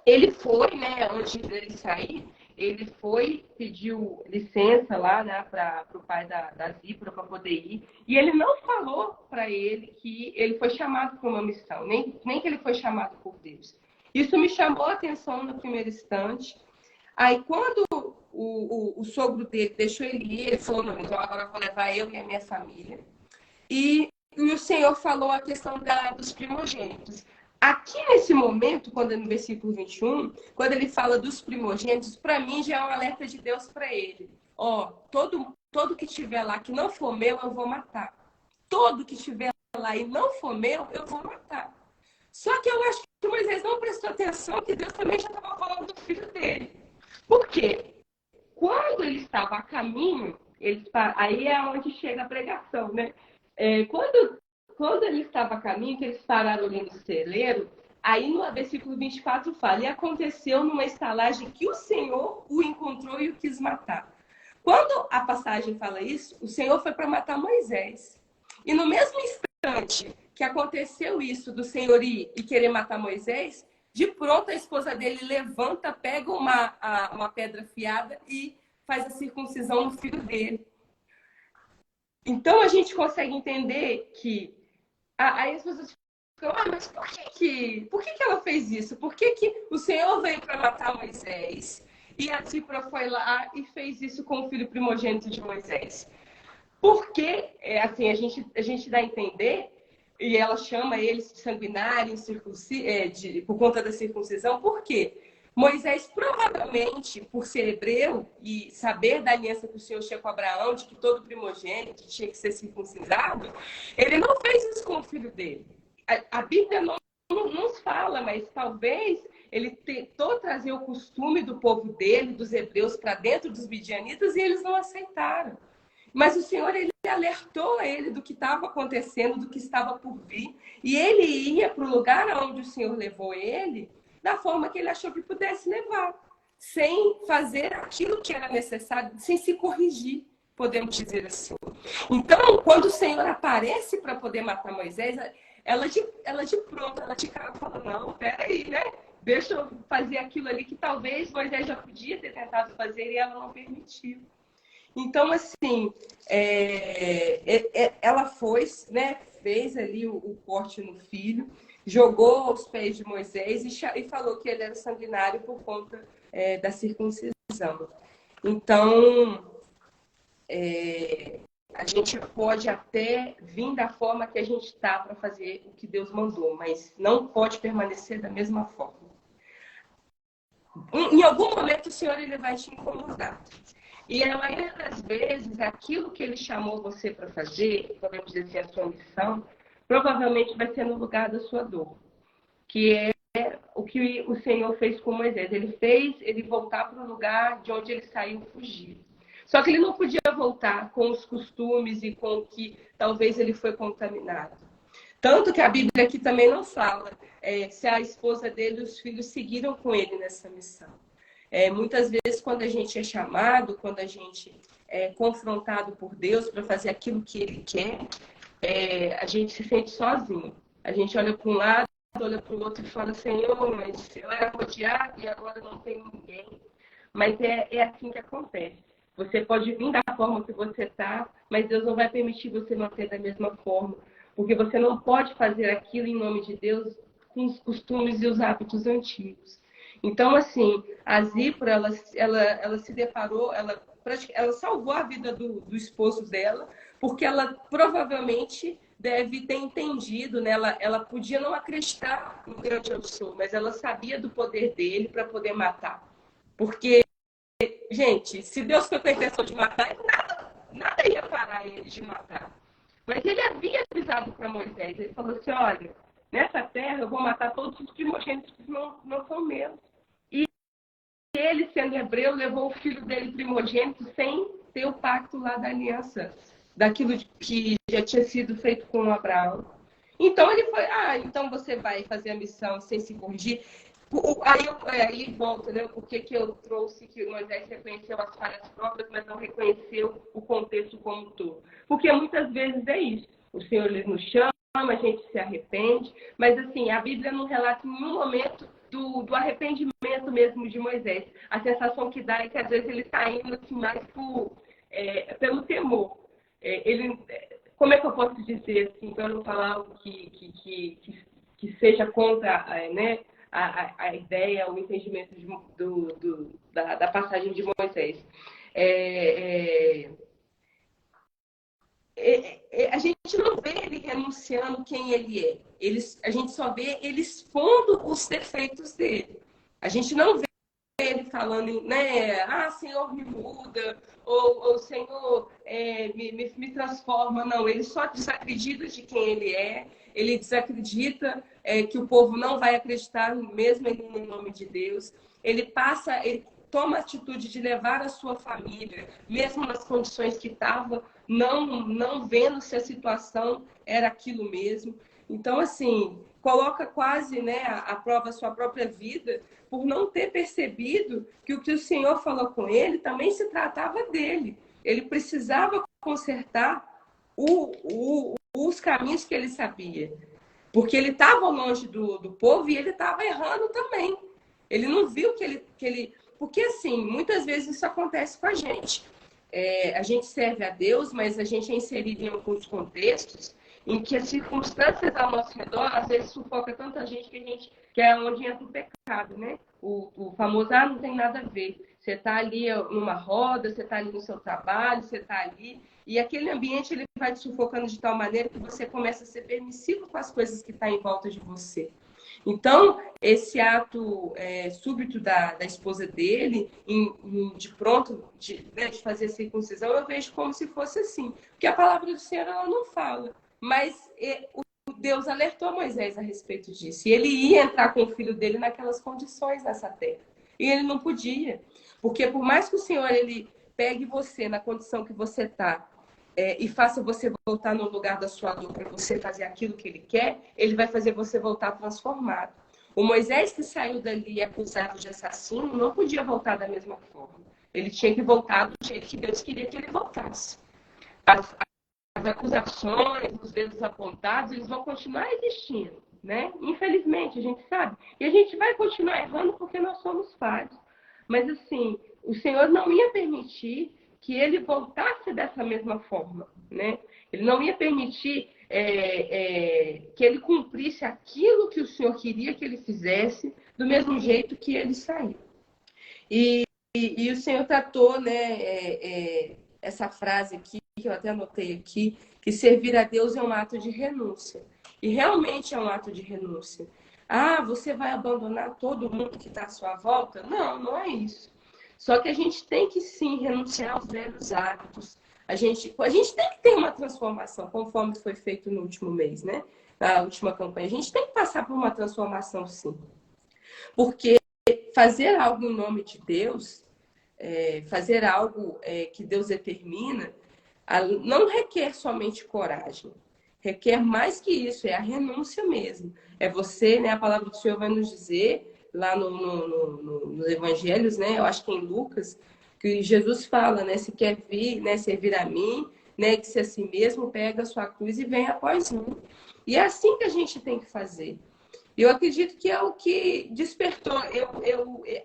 ele foi, né, antes dele sair, ele foi, pediu licença lá, né, para o pai da Zípora para poder ir. E ele não falou para ele que ele foi chamado para uma missão, nem que ele foi chamado por Deus. Isso me chamou a atenção no primeiro instante. Aí, quando o sogro dele deixou ele ir, ele falou, não, então agora eu vou levar eu e a minha família. E o Senhor falou a questão dos primogênitos. Aqui nesse momento, quando no versículo 21, quando ele fala dos primogênitos, para mim já é um alerta de Deus para ele. Todo que estiver lá que não for meu, eu vou matar. Todo que estiver lá e não for meu, eu vou matar. Só que eu acho que Moisés não prestou atenção que Deus também já estava falando do filho dele. Por quê? Quando ele estava a caminho, aí é onde chega a pregação, né? Quando ele estava a caminho, que eles pararam ali no celeiro, aí no versículo 24 fala, e aconteceu numa estalagem que o Senhor o encontrou e o quis matar. Quando a passagem fala isso, o Senhor foi para matar Moisés. E no mesmo instante que aconteceu isso do Senhor ir e querer matar Moisés, de pronto a esposa dele levanta, pega uma pedra afiada e faz a circuncisão no filho dele. Então a gente consegue entender que aí as pessoas ficam, mas por que ela fez isso? Por que o Senhor veio para matar Moisés e a Zípora foi lá e fez isso com o filho primogênito de Moisés? Porque, assim, a gente dá a entender, e ela chama eles de sanguinário, por conta da circuncisão, por quê? Moisés, provavelmente, por ser hebreu e saber da aliança que o Senhor tinha com Abraão, de que todo primogênito tinha que ser circuncisado, ele não fez isso com o filho dele. A Bíblia não nos fala, mas talvez ele tentou trazer o costume do povo dele, dos hebreus, para dentro dos midianitas, e eles não aceitaram. Mas o Senhor, ele alertou a ele do que estava acontecendo, do que estava por vir. E ele ia para o lugar onde o Senhor levou ele, da forma que ele achou que pudesse levar. Sem fazer aquilo que era necessário, sem se corrigir, podemos dizer assim. Então, quando o Senhor aparece para poder matar Moisés, ela de pronto, ela de cara fala, não, peraí, né? Deixa eu fazer aquilo ali que talvez Moisés já podia ter tentado fazer e ela não permitiu. Então, assim, ela foi, né, fez ali o corte no filho, jogou aos pés de Moisés e falou que ele era sanguinário por conta da circuncisão. Então, a gente pode até vir da forma que a gente está para fazer o que Deus mandou, mas não pode permanecer da mesma forma. Em algum momento, o Senhor ele vai te incomodar. E a maioria das vezes, aquilo que ele chamou você para fazer, podemos dizer a sua missão, provavelmente vai ser no lugar da sua dor. Que é o que o Senhor fez com Moisés. Ele fez ele voltar para o lugar de onde ele saiu fugido. Só que ele não podia voltar com os costumes e com o que talvez ele foi contaminado. Tanto que a Bíblia aqui também não fala se a esposa dele e os filhos seguiram com ele nessa missão. Muitas vezes, quando a gente é chamado, quando a gente é confrontado por Deus para fazer aquilo que Ele quer, a gente se sente sozinho. A gente olha para um lado, olha para o outro e fala, Senhor, mas eu era rodeado e agora não tem ninguém. Mas é assim que acontece. Você pode vir da forma que você está, mas Deus não vai permitir você manter da mesma forma. Porque você não pode fazer aquilo em nome de Deus com os costumes e os hábitos antigos. Então, assim, a Zípora, ela se deparou, ela salvou a vida do esposo dela, porque ela provavelmente deve ter entendido, né? Ela podia não acreditar no grande eu sou, mas ela sabia do poder dele para poder matar. Porque, gente, se Deus foi com a intenção de matar, nada ia parar ele de matar. Mas ele havia avisado para Moisés, ele falou assim, olha, nessa terra eu vou matar todos os primogênitos que não são meus. E ele, sendo hebreu, levou o filho dele primogênito sem ter o pacto lá da aliança, daquilo que já tinha sido feito com Abraão. Então ele foi, então você vai fazer a missão sem se corrigir. Aí volta, né? Por que eu trouxe que Moisés reconheceu as falhas próprias, mas não reconheceu o contexto como um todo? Porque muitas vezes é isso. O Senhor ele nos chama, a gente se arrepende, mas assim, a Bíblia não relata em nenhum momento do arrependimento mesmo de Moisés. A sensação que dá é que às vezes ele está indo assim, mais pelo temor. Como é que eu posso dizer, assim, para não falar algo que seja contra, né, a ideia, o entendimento da passagem de Moisés. A gente não vê ele renunciando quem ele é. A gente só vê ele expondo os defeitos dele. A gente não vê ele falando, né? Senhor, me muda, ou Senhor, me transforma. Não, ele só desacredita de quem ele é. Ele desacredita que o povo não vai acreditar mesmo no nome de Deus. Ele toma a atitude de levar a sua família, mesmo nas condições que estava, não vendo se a situação era aquilo mesmo. Então, assim, coloca quase, né, à prova a sua própria vida por não ter percebido que o Senhor falou com ele também se tratava dele. Ele precisava consertar os caminhos que ele sabia. Porque ele estava longe do povo e ele estava errando também. Ele não viu que ele... Porque, assim, muitas vezes isso acontece com a gente. A gente serve a Deus, mas a gente é inserido em alguns contextos em que as circunstâncias ao nosso redor, às vezes, sufoca tanta gente que é onde entra o pecado, né? O famoso, não tem nada a ver. Você está ali numa roda, você está ali no seu trabalho, você está ali... E aquele ambiente ele vai te sufocando de tal maneira que você começa a ser permissivo com as coisas que estão em volta de você. Então, esse ato súbito da esposa dele, de pronto, de fazer a circuncisão, eu vejo como se fosse assim. Porque a palavra do Senhor ela não fala. Mas Deus alertou Moisés a respeito disso. E ele ia entrar com o filho dele naquelas condições nessa terra. E ele não podia. Porque por mais que o Senhor ele pegue você na condição que você está, e faça você voltar no lugar da sua dor para você fazer aquilo que ele quer, ele vai fazer você voltar transformado. O Moisés que saiu dali acusado de assassino não podia voltar da mesma forma. Ele tinha que voltar do jeito que Deus queria que ele voltasse. As acusações, os dedos apontados, eles vão continuar existindo, né? Infelizmente, a gente sabe. E a gente vai continuar errando porque nós somos falhos. Mas, assim, o Senhor não ia permitir que ele voltasse dessa mesma forma, né? Ele não ia permitir que ele cumprisse aquilo que o Senhor queria que ele fizesse do mesmo jeito que ele saiu. E o Senhor tratou, né, essa frase aqui, que eu até anotei aqui, que servir a Deus é um ato de renúncia. E realmente é um ato de renúncia. Você vai abandonar todo mundo que está à sua volta? Não, não é isso. Só que a gente tem que, sim, renunciar aos velhos hábitos. A gente tem que ter uma transformação, conforme foi feito no último mês, né? Na última campanha. A gente tem que passar por uma transformação, sim. Porque fazer algo em nome de Deus, fazer algo que Deus determina, não requer somente coragem. Requer mais que isso, é a renúncia mesmo. É você, né? A palavra do Senhor vai nos dizer... lá nos evangelhos, né? Eu acho que em Lucas, que Jesus fala, né? Se quer vir, né? Servir a mim, né? Que se a si mesmo pega a sua cruz e vem após mim. E é assim que a gente tem que fazer. Eu acredito que é o que despertou.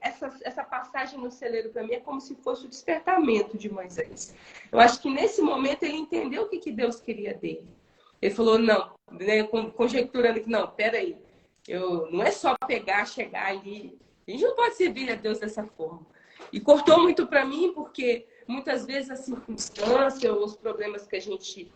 Essa passagem no celeiro para mim é como se fosse o despertamento de Moisés. Eu acho que nesse momento ele entendeu o que Deus queria dele. Ele falou, não, né? Conjecturando que não, peraí. Não é só pegar, chegar ali. A gente não pode servir a Deus dessa forma. E cortou muito para mim, porque muitas vezes a circunstância, os problemas que a gente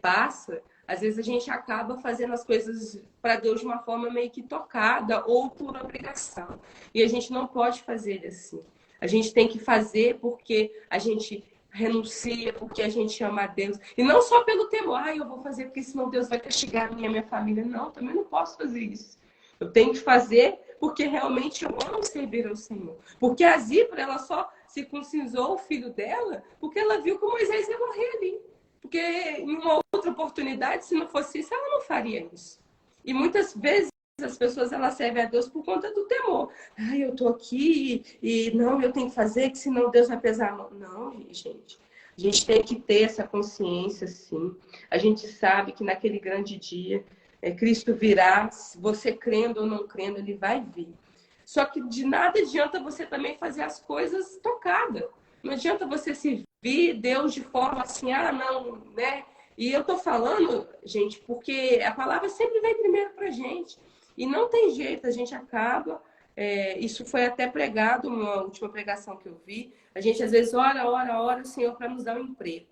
passa, às vezes a gente acaba fazendo as coisas para Deus de uma forma meio que tocada ou por obrigação. E a gente não pode fazer assim. A gente tem que fazer porque a gente renuncia, porque a gente ama a Deus. E não só pelo temor, eu vou fazer porque senão Deus vai castigar a minha família. Não, também não posso fazer isso. Eu tenho que fazer porque realmente eu amo servir ao Senhor. Porque a Zípora, ela só circuncisou o filho dela porque ela viu que o Moisés ia morrer ali. Porque em uma outra oportunidade, se não fosse isso, ela não faria isso. E muitas vezes as pessoas elas servem a Deus por conta do temor. Eu tô aqui e não, eu tenho que fazer, que senão Deus vai pesar a mão. Não, gente. A gente tem que ter essa consciência, sim. A gente sabe que naquele grande dia Cristo virá, você crendo ou não crendo, ele vai vir. Só que de nada adianta você também fazer as coisas tocada. Não adianta você servir Deus de forma assim, não, né? E eu tô falando, gente, porque a palavra sempre vem primeiro pra gente. E não tem jeito, a gente acaba... isso foi até pregado numa última pregação que eu vi. A gente às vezes ora, Senhor, para nos dar um emprego.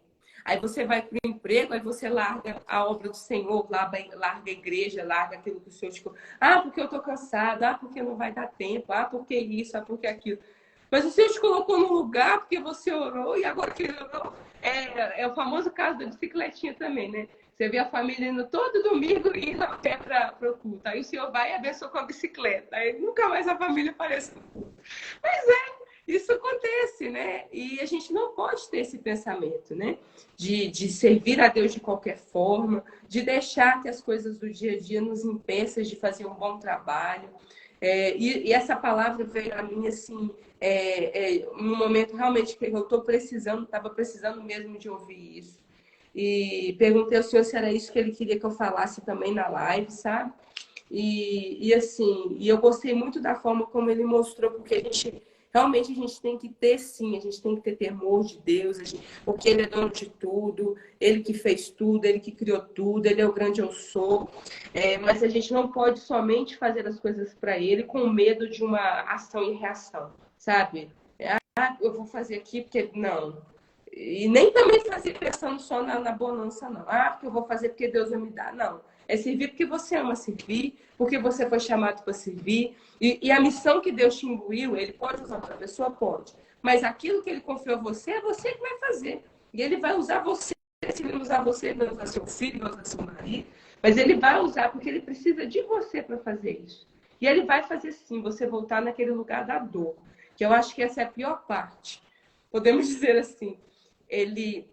Aí você vai para o emprego, aí você larga a obra do Senhor, larga a igreja, larga aquilo que o Senhor te... porque eu estou cansada, porque não vai dar tempo, porque isso, porque aquilo. Mas o Senhor te colocou no lugar porque você orou, e agora que ele orou, é o famoso caso da bicicletinha também, né? Você vê a família indo todo domingo e indo a pé para o culto. Aí o Senhor vai e abençoa com a bicicleta. Aí nunca mais a família aparece no culto. Mas isso acontece, né? E a gente não pode ter esse pensamento, né? De servir a Deus de qualquer forma, de deixar que as coisas do dia a dia nos impeçam de fazer um bom trabalho. E essa palavra veio a mim, assim, num momento realmente que eu estou precisando, estava precisando mesmo de ouvir isso. e perguntei ao Senhor se era isso que Ele queria que eu falasse também na live, sabe? Assim, eu gostei muito da forma como Ele mostrou, porque realmente a gente tem que ter, sim, a gente tem que ter temor de Deus, porque Ele é dono de tudo, Ele que fez tudo, Ele que criou tudo, Ele é o grande eu sou. Mas a gente não pode somente fazer as coisas para Ele com medo de uma ação e reação, sabe? Eu vou fazer aqui porque não. E nem também fazer pensando só na bonança, não. Porque eu vou fazer porque Deus vai me dar. Não. É servir porque você ama servir, porque você foi chamado para servir. E a missão que Deus te imbuiu, Ele pode usar outra pessoa? Pode. Mas aquilo que Ele confiou a você, é você que vai fazer. E Ele vai usar você. Se Ele não usar você, Ele vai usar seu filho, vai usar seu marido. Mas Ele vai usar porque Ele precisa de você para fazer isso. E Ele vai fazer sim, você voltar naquele lugar da dor. Que eu acho que essa é a pior parte. Podemos dizer assim. Ele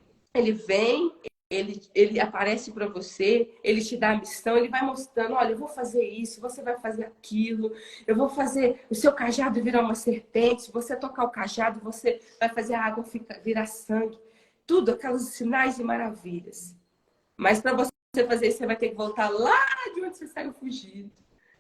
vem, ele aparece para você, ele te dá a missão, ele vai mostrando, olha, eu vou fazer isso, você vai fazer aquilo, eu vou fazer o seu cajado virar uma serpente, se você tocar o cajado, você vai fazer a água virar sangue. Tudo, aqueles sinais e maravilhas. Mas para você fazer isso, você vai ter que voltar lá de onde você saiu fugido.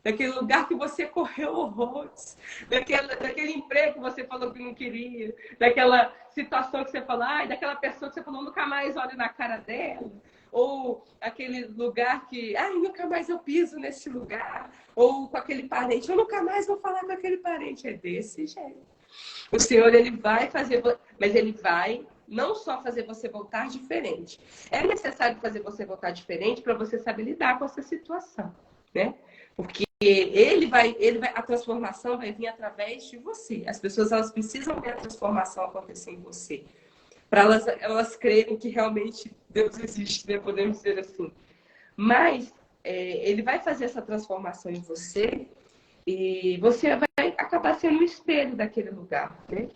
Daquele lugar que você correu horrores, daquele emprego que você falou que não queria, daquela situação que você falou, daquela pessoa que você falou, nunca mais olho na cara dela, ou aquele lugar que, nunca mais eu piso nesse lugar, ou com aquele parente, eu nunca mais vou falar com aquele parente. É desse jeito. O Senhor, Ele vai fazer, mas Ele vai não só fazer você voltar diferente. É necessário fazer você voltar diferente para você saber lidar com essa situação, né? Porque a transformação vai vir através de você. As pessoas, elas precisam ver a transformação acontecer em você. Para elas crerem que realmente Deus existe, né? Podemos dizer assim. Mas Ele vai fazer essa transformação em você e você vai acabar sendo um espelho daquele lugar, né?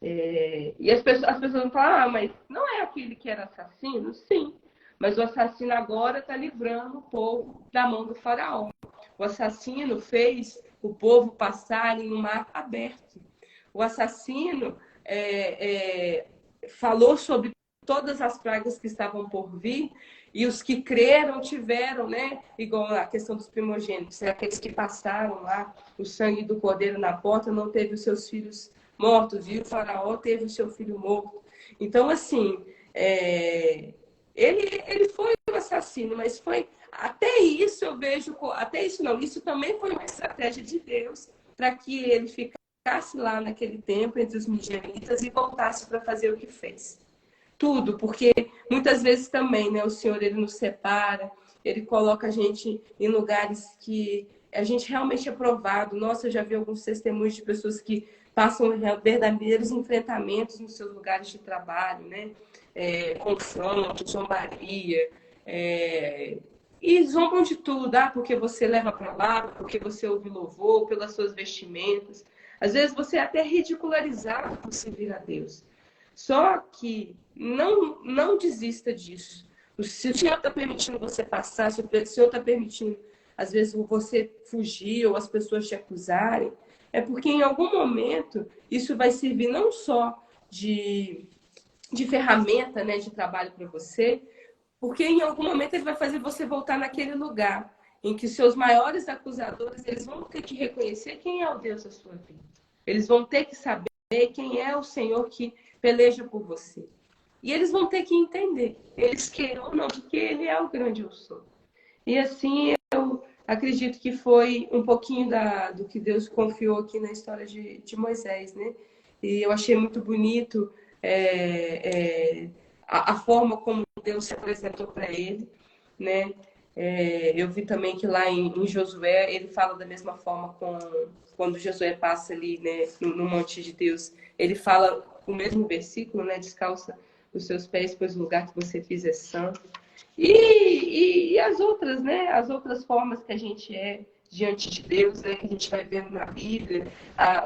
E as pessoas vão falar, mas não é aquele que era assassino? Sim. Mas o assassino agora está livrando o povo da mão do faraó. O assassino fez o povo passar em um mar aberto. O assassino falou sobre todas as pragas que estavam por vir, e os que creram tiveram, né? Igual a questão dos primogênitos, aqueles que passaram lá, o sangue do cordeiro na porta, não teve os seus filhos mortos, e o faraó teve o seu filho morto. Então, assim, ele foi um assassino, mas foi... Até isso eu vejo... Até isso não, isso também foi uma estratégia de Deus para que ele ficasse lá naquele tempo entre os midianitas e voltasse para fazer o que fez. Tudo, porque muitas vezes também, né, o Senhor, Ele nos separa, Ele coloca a gente em lugares que a gente realmente é provado. Nossa, eu já vi alguns testemunhos de pessoas que passam verdadeiros enfrentamentos nos seus lugares de trabalho, né? Confronto, zombaria, e zombam de tudo, porque você leva a palavra, porque você ouve louvor, pelas suas vestimentas. Às vezes você é até ridicularizado por servir a Deus. Só que não desista disso. Se o Senhor está permitindo você passar, se o Senhor está permitindo, às vezes, você fugir ou as pessoas te acusarem, é porque em algum momento isso vai servir não só de ferramenta, né, de trabalho para você, porque em algum momento ele vai fazer você voltar naquele lugar em que seus maiores acusadores, eles vão ter que reconhecer quem é o Deus da sua vida. Eles vão ter que saber quem é o Senhor que peleja por você. E eles vão ter que entender, eles queiram ou não, porque Ele é o grande eu sou. E assim, eu acredito que foi um pouquinho do que Deus confiou aqui na história de Moisés, né? E eu achei muito bonito a forma como Deus se apresentou para ele, né? Eu vi também que lá em Josué, ele fala da mesma forma quando Josué passa ali, né, no monte de Deus. Ele fala o mesmo versículo, né? Descalça os seus pés, pois o lugar que você pisa é santo. E as outras, né? As outras formas que a gente é diante de Deus, né? Que a gente vai vendo na Bíblia,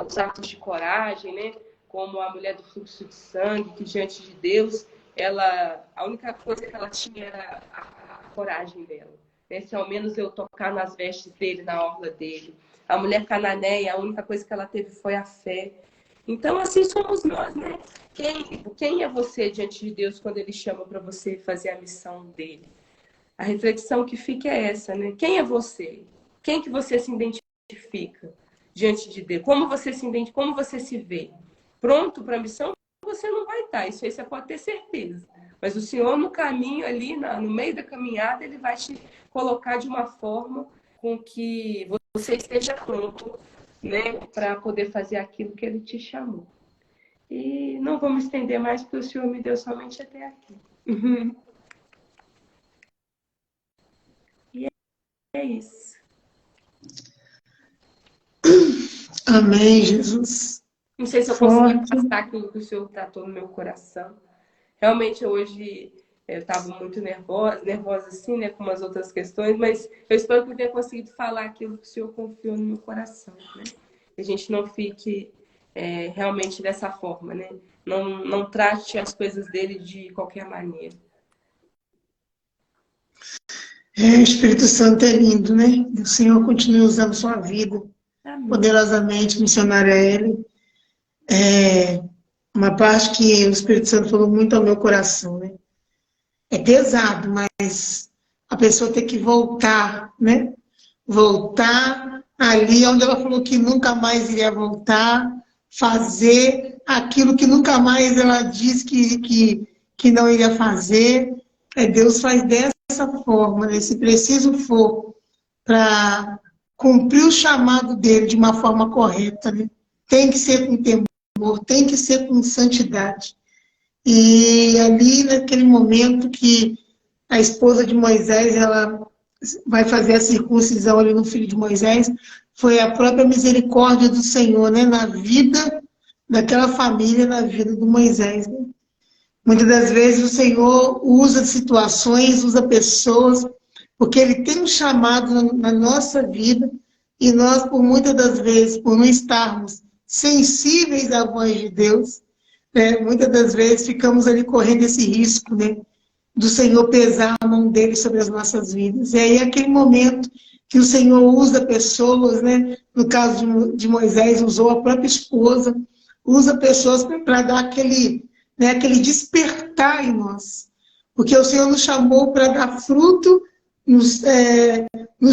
os atos de coragem, né? Como a mulher do fluxo de sangue, que diante de Deus, a única coisa que ela tinha era a coragem dela. Né? Se ao menos eu tocar nas vestes dele, na orla dele. A mulher cananeia, a única coisa que ela teve foi a fé. Então, assim somos nós, né? Quem é você diante de Deus quando Ele chama para você fazer a missão dele? A reflexão que fica é essa, né? Quem é você? Quem que você se identifica diante de Deus? Como você se identifica? Como você se vê? Pronto para a missão? Você não vai estar, isso aí você pode ter certeza. Mas o Senhor, no caminho ali, no meio da caminhada, Ele vai te colocar de uma forma com que você esteja pronto, né, para poder fazer aquilo que Ele te chamou. E não vou me estender mais, porque o Senhor me deu somente até aqui. E é isso. Amém, Jesus. Não sei se eu consegui passar aquilo que o Senhor tratou no meu coração. Realmente, hoje, eu estava muito nervosa assim, né, com umas outras questões, mas eu espero que eu tenha conseguido falar aquilo que o Senhor confiou no meu coração, né? Que a gente não fique realmente dessa forma, né? Não trate as coisas dele de qualquer maneira. O Espírito Santo é lindo, né? O Senhor continue usando sua vida. Amém. Poderosamente, missionária Ellen. Uma parte que o Espírito Santo falou muito ao meu coração, né? É pesado, mas a pessoa tem que voltar, né? Voltar ali onde ela falou que nunca mais iria voltar, fazer aquilo que nunca mais ela disse que não iria fazer. Deus faz dessa forma, né? Se preciso for para cumprir o chamado dele de uma forma correta, né? Tem que ser com temor, tem que ser com santidade. E ali, naquele momento que a esposa de Moisés, ela vai fazer a circuncisão ali no filho de Moisés, foi a própria misericórdia do Senhor, né? Na vida daquela família, na vida do Moisés, né? Muitas das vezes o Senhor usa situações, usa pessoas, porque Ele tem um chamado na nossa vida e nós, por muitas das vezes, por não estarmos sensíveis à voz de Deus, né, muitas das vezes ficamos ali correndo esse risco, né, do Senhor pesar a mão dele sobre as nossas vidas. E aí é aquele momento que o Senhor usa pessoas, né, no caso de Moisés, usou a própria esposa, usa pessoas para dar aquele despertar em nós. Porque o Senhor nos chamou para dar fruto, nos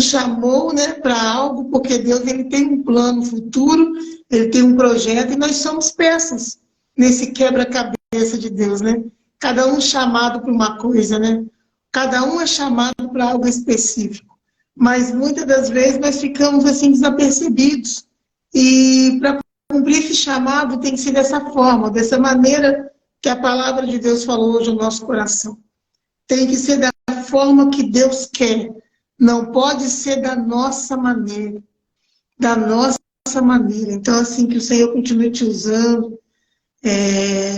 chamou, né, para algo, porque Deus ele tem um plano futuro, Ele tem um projeto, e nós somos peças nesse quebra-cabeça de Deus, né? Cada um chamado para uma coisa, né? Cada um é chamado para algo específico. Mas muitas das vezes nós ficamos assim desapercebidos. E para cumprir esse chamado tem que ser dessa forma, dessa maneira que a palavra de Deus falou hoje no nosso coração. Tem que ser da forma que Deus quer. Não pode ser da nossa maneira. Da nossa maneira. Então, assim, que o Senhor continue te usando.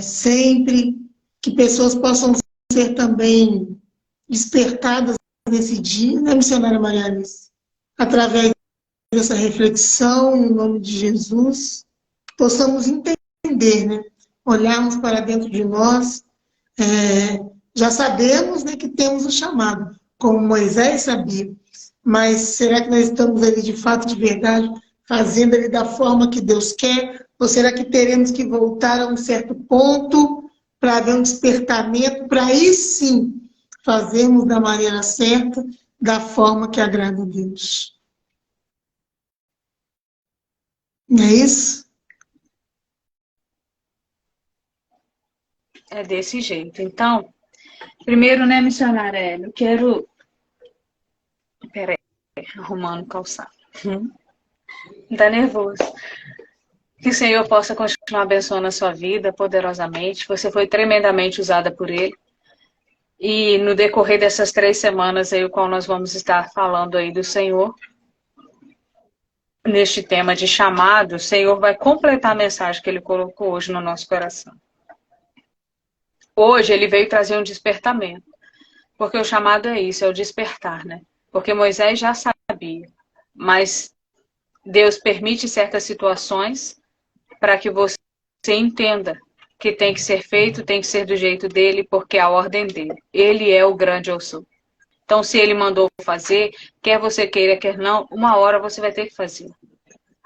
Sempre que pessoas possam ser também despertadas nesse dia, né, missionária Maria Alice? Através dessa reflexão, em nome de Jesus, possamos entender, né? Olharmos para dentro de nós, já sabemos, né, que temos o chamado, como Moisés sabia, mas será que nós estamos ali de fato, de verdade, fazendo ele da forma que Deus quer? Ou será que teremos que voltar a um certo ponto para haver um despertamento, para aí sim fazermos da maneira certa, da forma que agrada a Deus? Não é isso? É desse jeito. Então, primeiro, né, missionária Hélio, eu quero... Peraí, arrumando o calçado. Tá nervoso. Que o Senhor possa continuar abençoando a sua vida poderosamente. Você foi tremendamente usada por Ele. E no decorrer dessas 3 semanas aí, o qual nós vamos estar falando aí do Senhor, neste tema de chamado, o Senhor vai completar a mensagem que Ele colocou hoje no nosso coração. Hoje Ele veio trazer um despertamento. Porque o chamado é isso, é o despertar, né? Porque Moisés já sabia. Mas Deus permite certas situações para que você entenda que tem que ser feito, tem que ser do jeito dele, porque é a ordem dele. Ele é o grande eu sou. Então, se ele mandou fazer, quer você queira, quer não, uma hora você vai ter que fazer.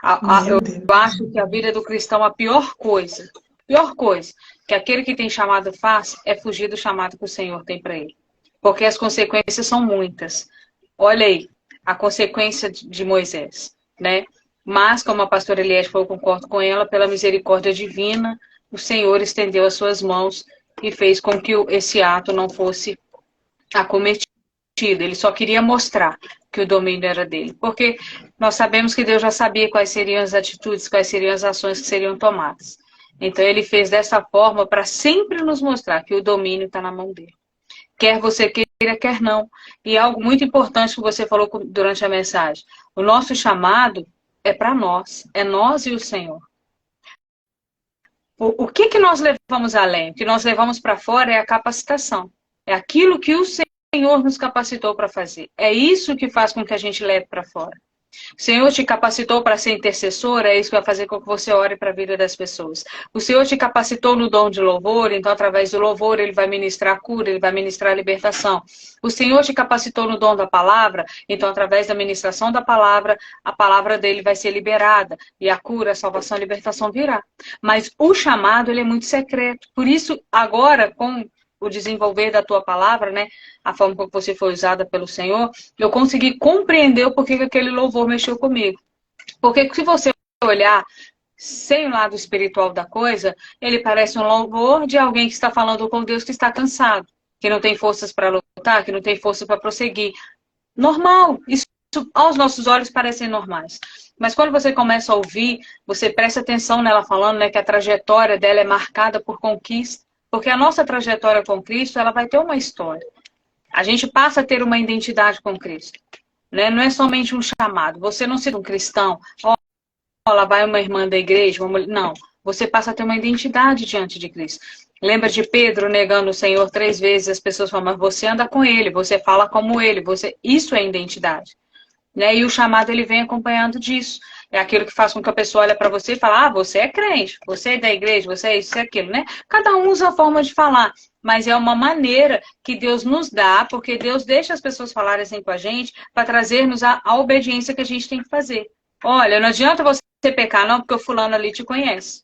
Eu acho que a vida do cristão, a pior coisa Pior coisa que aquele que tem chamado faz é fugir do chamado que o Senhor tem para ele. Porque as consequências são muitas. Olha aí, a consequência de Moisés, né? Mas, como a pastora Eliette falou, eu concordo com ela, pela misericórdia divina, o Senhor estendeu as suas mãos e fez com que esse ato não fosse acometido. Ele só queria mostrar que o domínio era dele. Porque nós sabemos que Deus já sabia quais seriam as atitudes, quais seriam as ações que seriam tomadas. Então, ele fez dessa forma para sempre nos mostrar que o domínio está na mão dele. Quer você queira, quer não. E algo muito importante que você falou durante a mensagem. O nosso chamado é para nós. É nós e o Senhor. O que nós levamos além? O que nós levamos para fora é a capacitação. É aquilo que o Senhor nos capacitou para fazer. É isso que faz com que a gente leve para fora. O Senhor te capacitou para ser intercessor, é isso que vai fazer com que você ore para a vida das pessoas. O Senhor te capacitou no dom de louvor, então através do louvor ele vai ministrar a cura, ele vai ministrar a libertação. O Senhor te capacitou no dom da palavra, então através da ministração da palavra, a palavra dele vai ser liberada. E a cura, a salvação, a libertação virá. Mas o chamado, ele é muito secreto. Por isso, agora, com o desenvolver da tua palavra, né? A forma como você foi usada pelo Senhor, eu consegui compreender o porquê que aquele louvor mexeu comigo. Porque se você olhar sem o lado espiritual da coisa, ele parece um louvor de alguém que está falando com Deus que está cansado, que não tem forças para lutar, que não tem força para prosseguir. Normal, isso aos nossos olhos parecem normais. Mas quando você começa a ouvir, você presta atenção nela falando, né, que a trajetória dela é marcada por conquista. Porque a nossa trajetória com Cristo, ela vai ter uma história. A gente passa a ter uma identidade com Cristo. Né? Não é somente um chamado. Você não ser um cristão, lá vai uma irmã da igreja, não. Você passa a ter uma identidade diante de Cristo. Lembra de Pedro negando o Senhor 3 vezes, as pessoas falam, mas você anda com ele, você fala como ele, isso é identidade. Né? E o chamado, ele vem acompanhado disso. É aquilo que faz com que a pessoa olhe para você e fale, você é crente, você é da igreja, você é isso e aquilo, né? Cada um usa a forma de falar, mas é uma maneira que Deus nos dá, porque Deus deixa as pessoas falarem assim com a gente, para trazermos a obediência que a gente tem que fazer. Olha, não adianta você pecar, não, porque o fulano ali te conhece.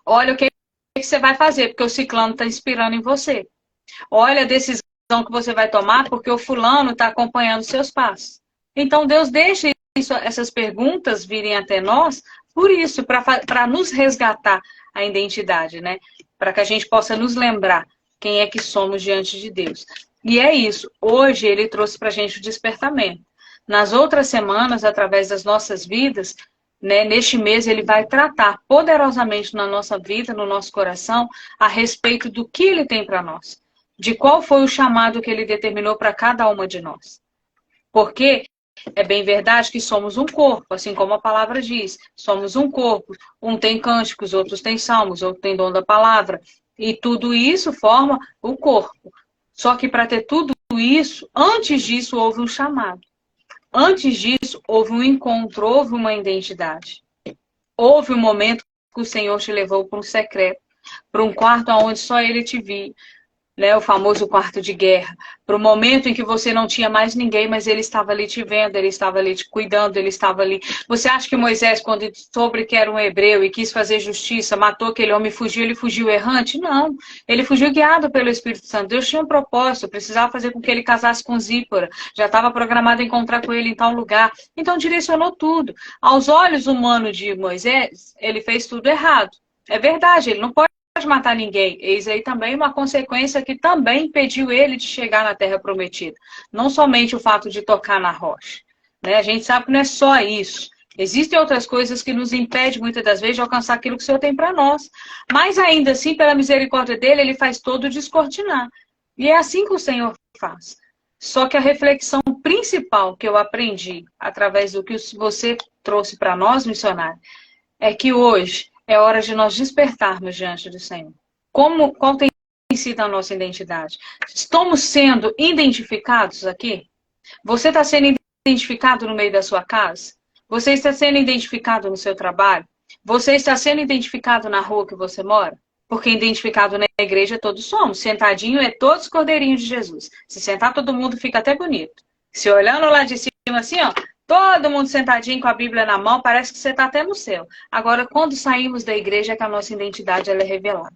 Olha o que você vai fazer, porque o ciclano está inspirando em você. Olha a decisão que você vai tomar, porque o fulano está acompanhando os seus passos. Então, Deus deixa essas perguntas virem até nós, por isso, para nos resgatar a identidade, né? Para que a gente possa nos lembrar quem é que somos diante de Deus. E é isso. Hoje, ele trouxe para a gente o despertamento. Nas outras semanas, através das nossas vidas, né, neste mês, ele vai tratar poderosamente na nossa vida, no nosso coração, a respeito do que ele tem para nós. De qual foi o chamado que ele determinou para cada uma de nós. Porque é bem verdade que somos um corpo, assim como a palavra diz. Somos um corpo. Um tem cânticos, outros tem salmos, outro tem dom da palavra. E tudo isso forma o corpo. Só que para ter tudo isso, antes disso houve um chamado. Antes disso houve um encontro, houve uma identidade. Houve um momento que o Senhor te levou para um secreto, para um quarto onde só Ele te via. Né, o famoso quarto de guerra, para o momento em que você não tinha mais ninguém, mas ele estava ali te vendo, ele estava ali te cuidando, ele estava ali. Você acha que Moisés, quando soube que era um hebreu e quis fazer justiça, matou aquele homem e fugiu, ele fugiu errante? Não, ele fugiu guiado pelo Espírito Santo. Deus tinha um propósito, precisava fazer com que ele casasse com Zípora, já estava programado a encontrar com ele em tal lugar, então direcionou tudo. Aos olhos humanos de Moisés, ele fez tudo errado. É verdade, ele não pode matar ninguém. Eis aí também uma consequência que também impediu ele de chegar na terra prometida. Não somente o fato de tocar na rocha. Né? A gente sabe que não é só isso. Existem outras coisas que nos impedem muitas das vezes de alcançar aquilo que o Senhor tem para nós. Mas ainda assim, pela misericórdia dele, ele faz todo descortinar. E é assim que o Senhor faz. Só que a reflexão principal que eu aprendi através do que você trouxe para nós, missionário, é que hoje é hora de nós despertarmos diante do Senhor. Qual tem sido a nossa identidade? Estamos sendo identificados aqui? Você está sendo identificado no meio da sua casa? Você está sendo identificado no seu trabalho? Você está sendo identificado na rua que você mora? Porque identificado na igreja todos somos. Sentadinho é todos cordeirinhos de Jesus. Se sentar todo mundo fica até bonito. Se olhando lá de cima assim, ó, todo mundo sentadinho com a Bíblia na mão, parece que você está até no céu. Agora, quando saímos da igreja, é que a nossa identidade ela é revelada.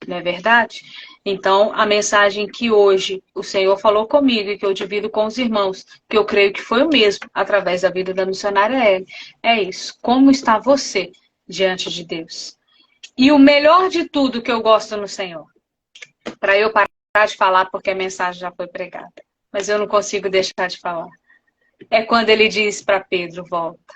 Não é verdade? Então, a mensagem que hoje o Senhor falou comigo e que eu divido com os irmãos, que eu creio que foi o mesmo através da vida da missionária Ellen, é isso. Como está você diante de Deus? E o melhor de tudo que eu gosto no Senhor, para eu parar de falar porque a mensagem já foi pregada, mas eu não consigo deixar de falar, é quando ele diz para Pedro, volta.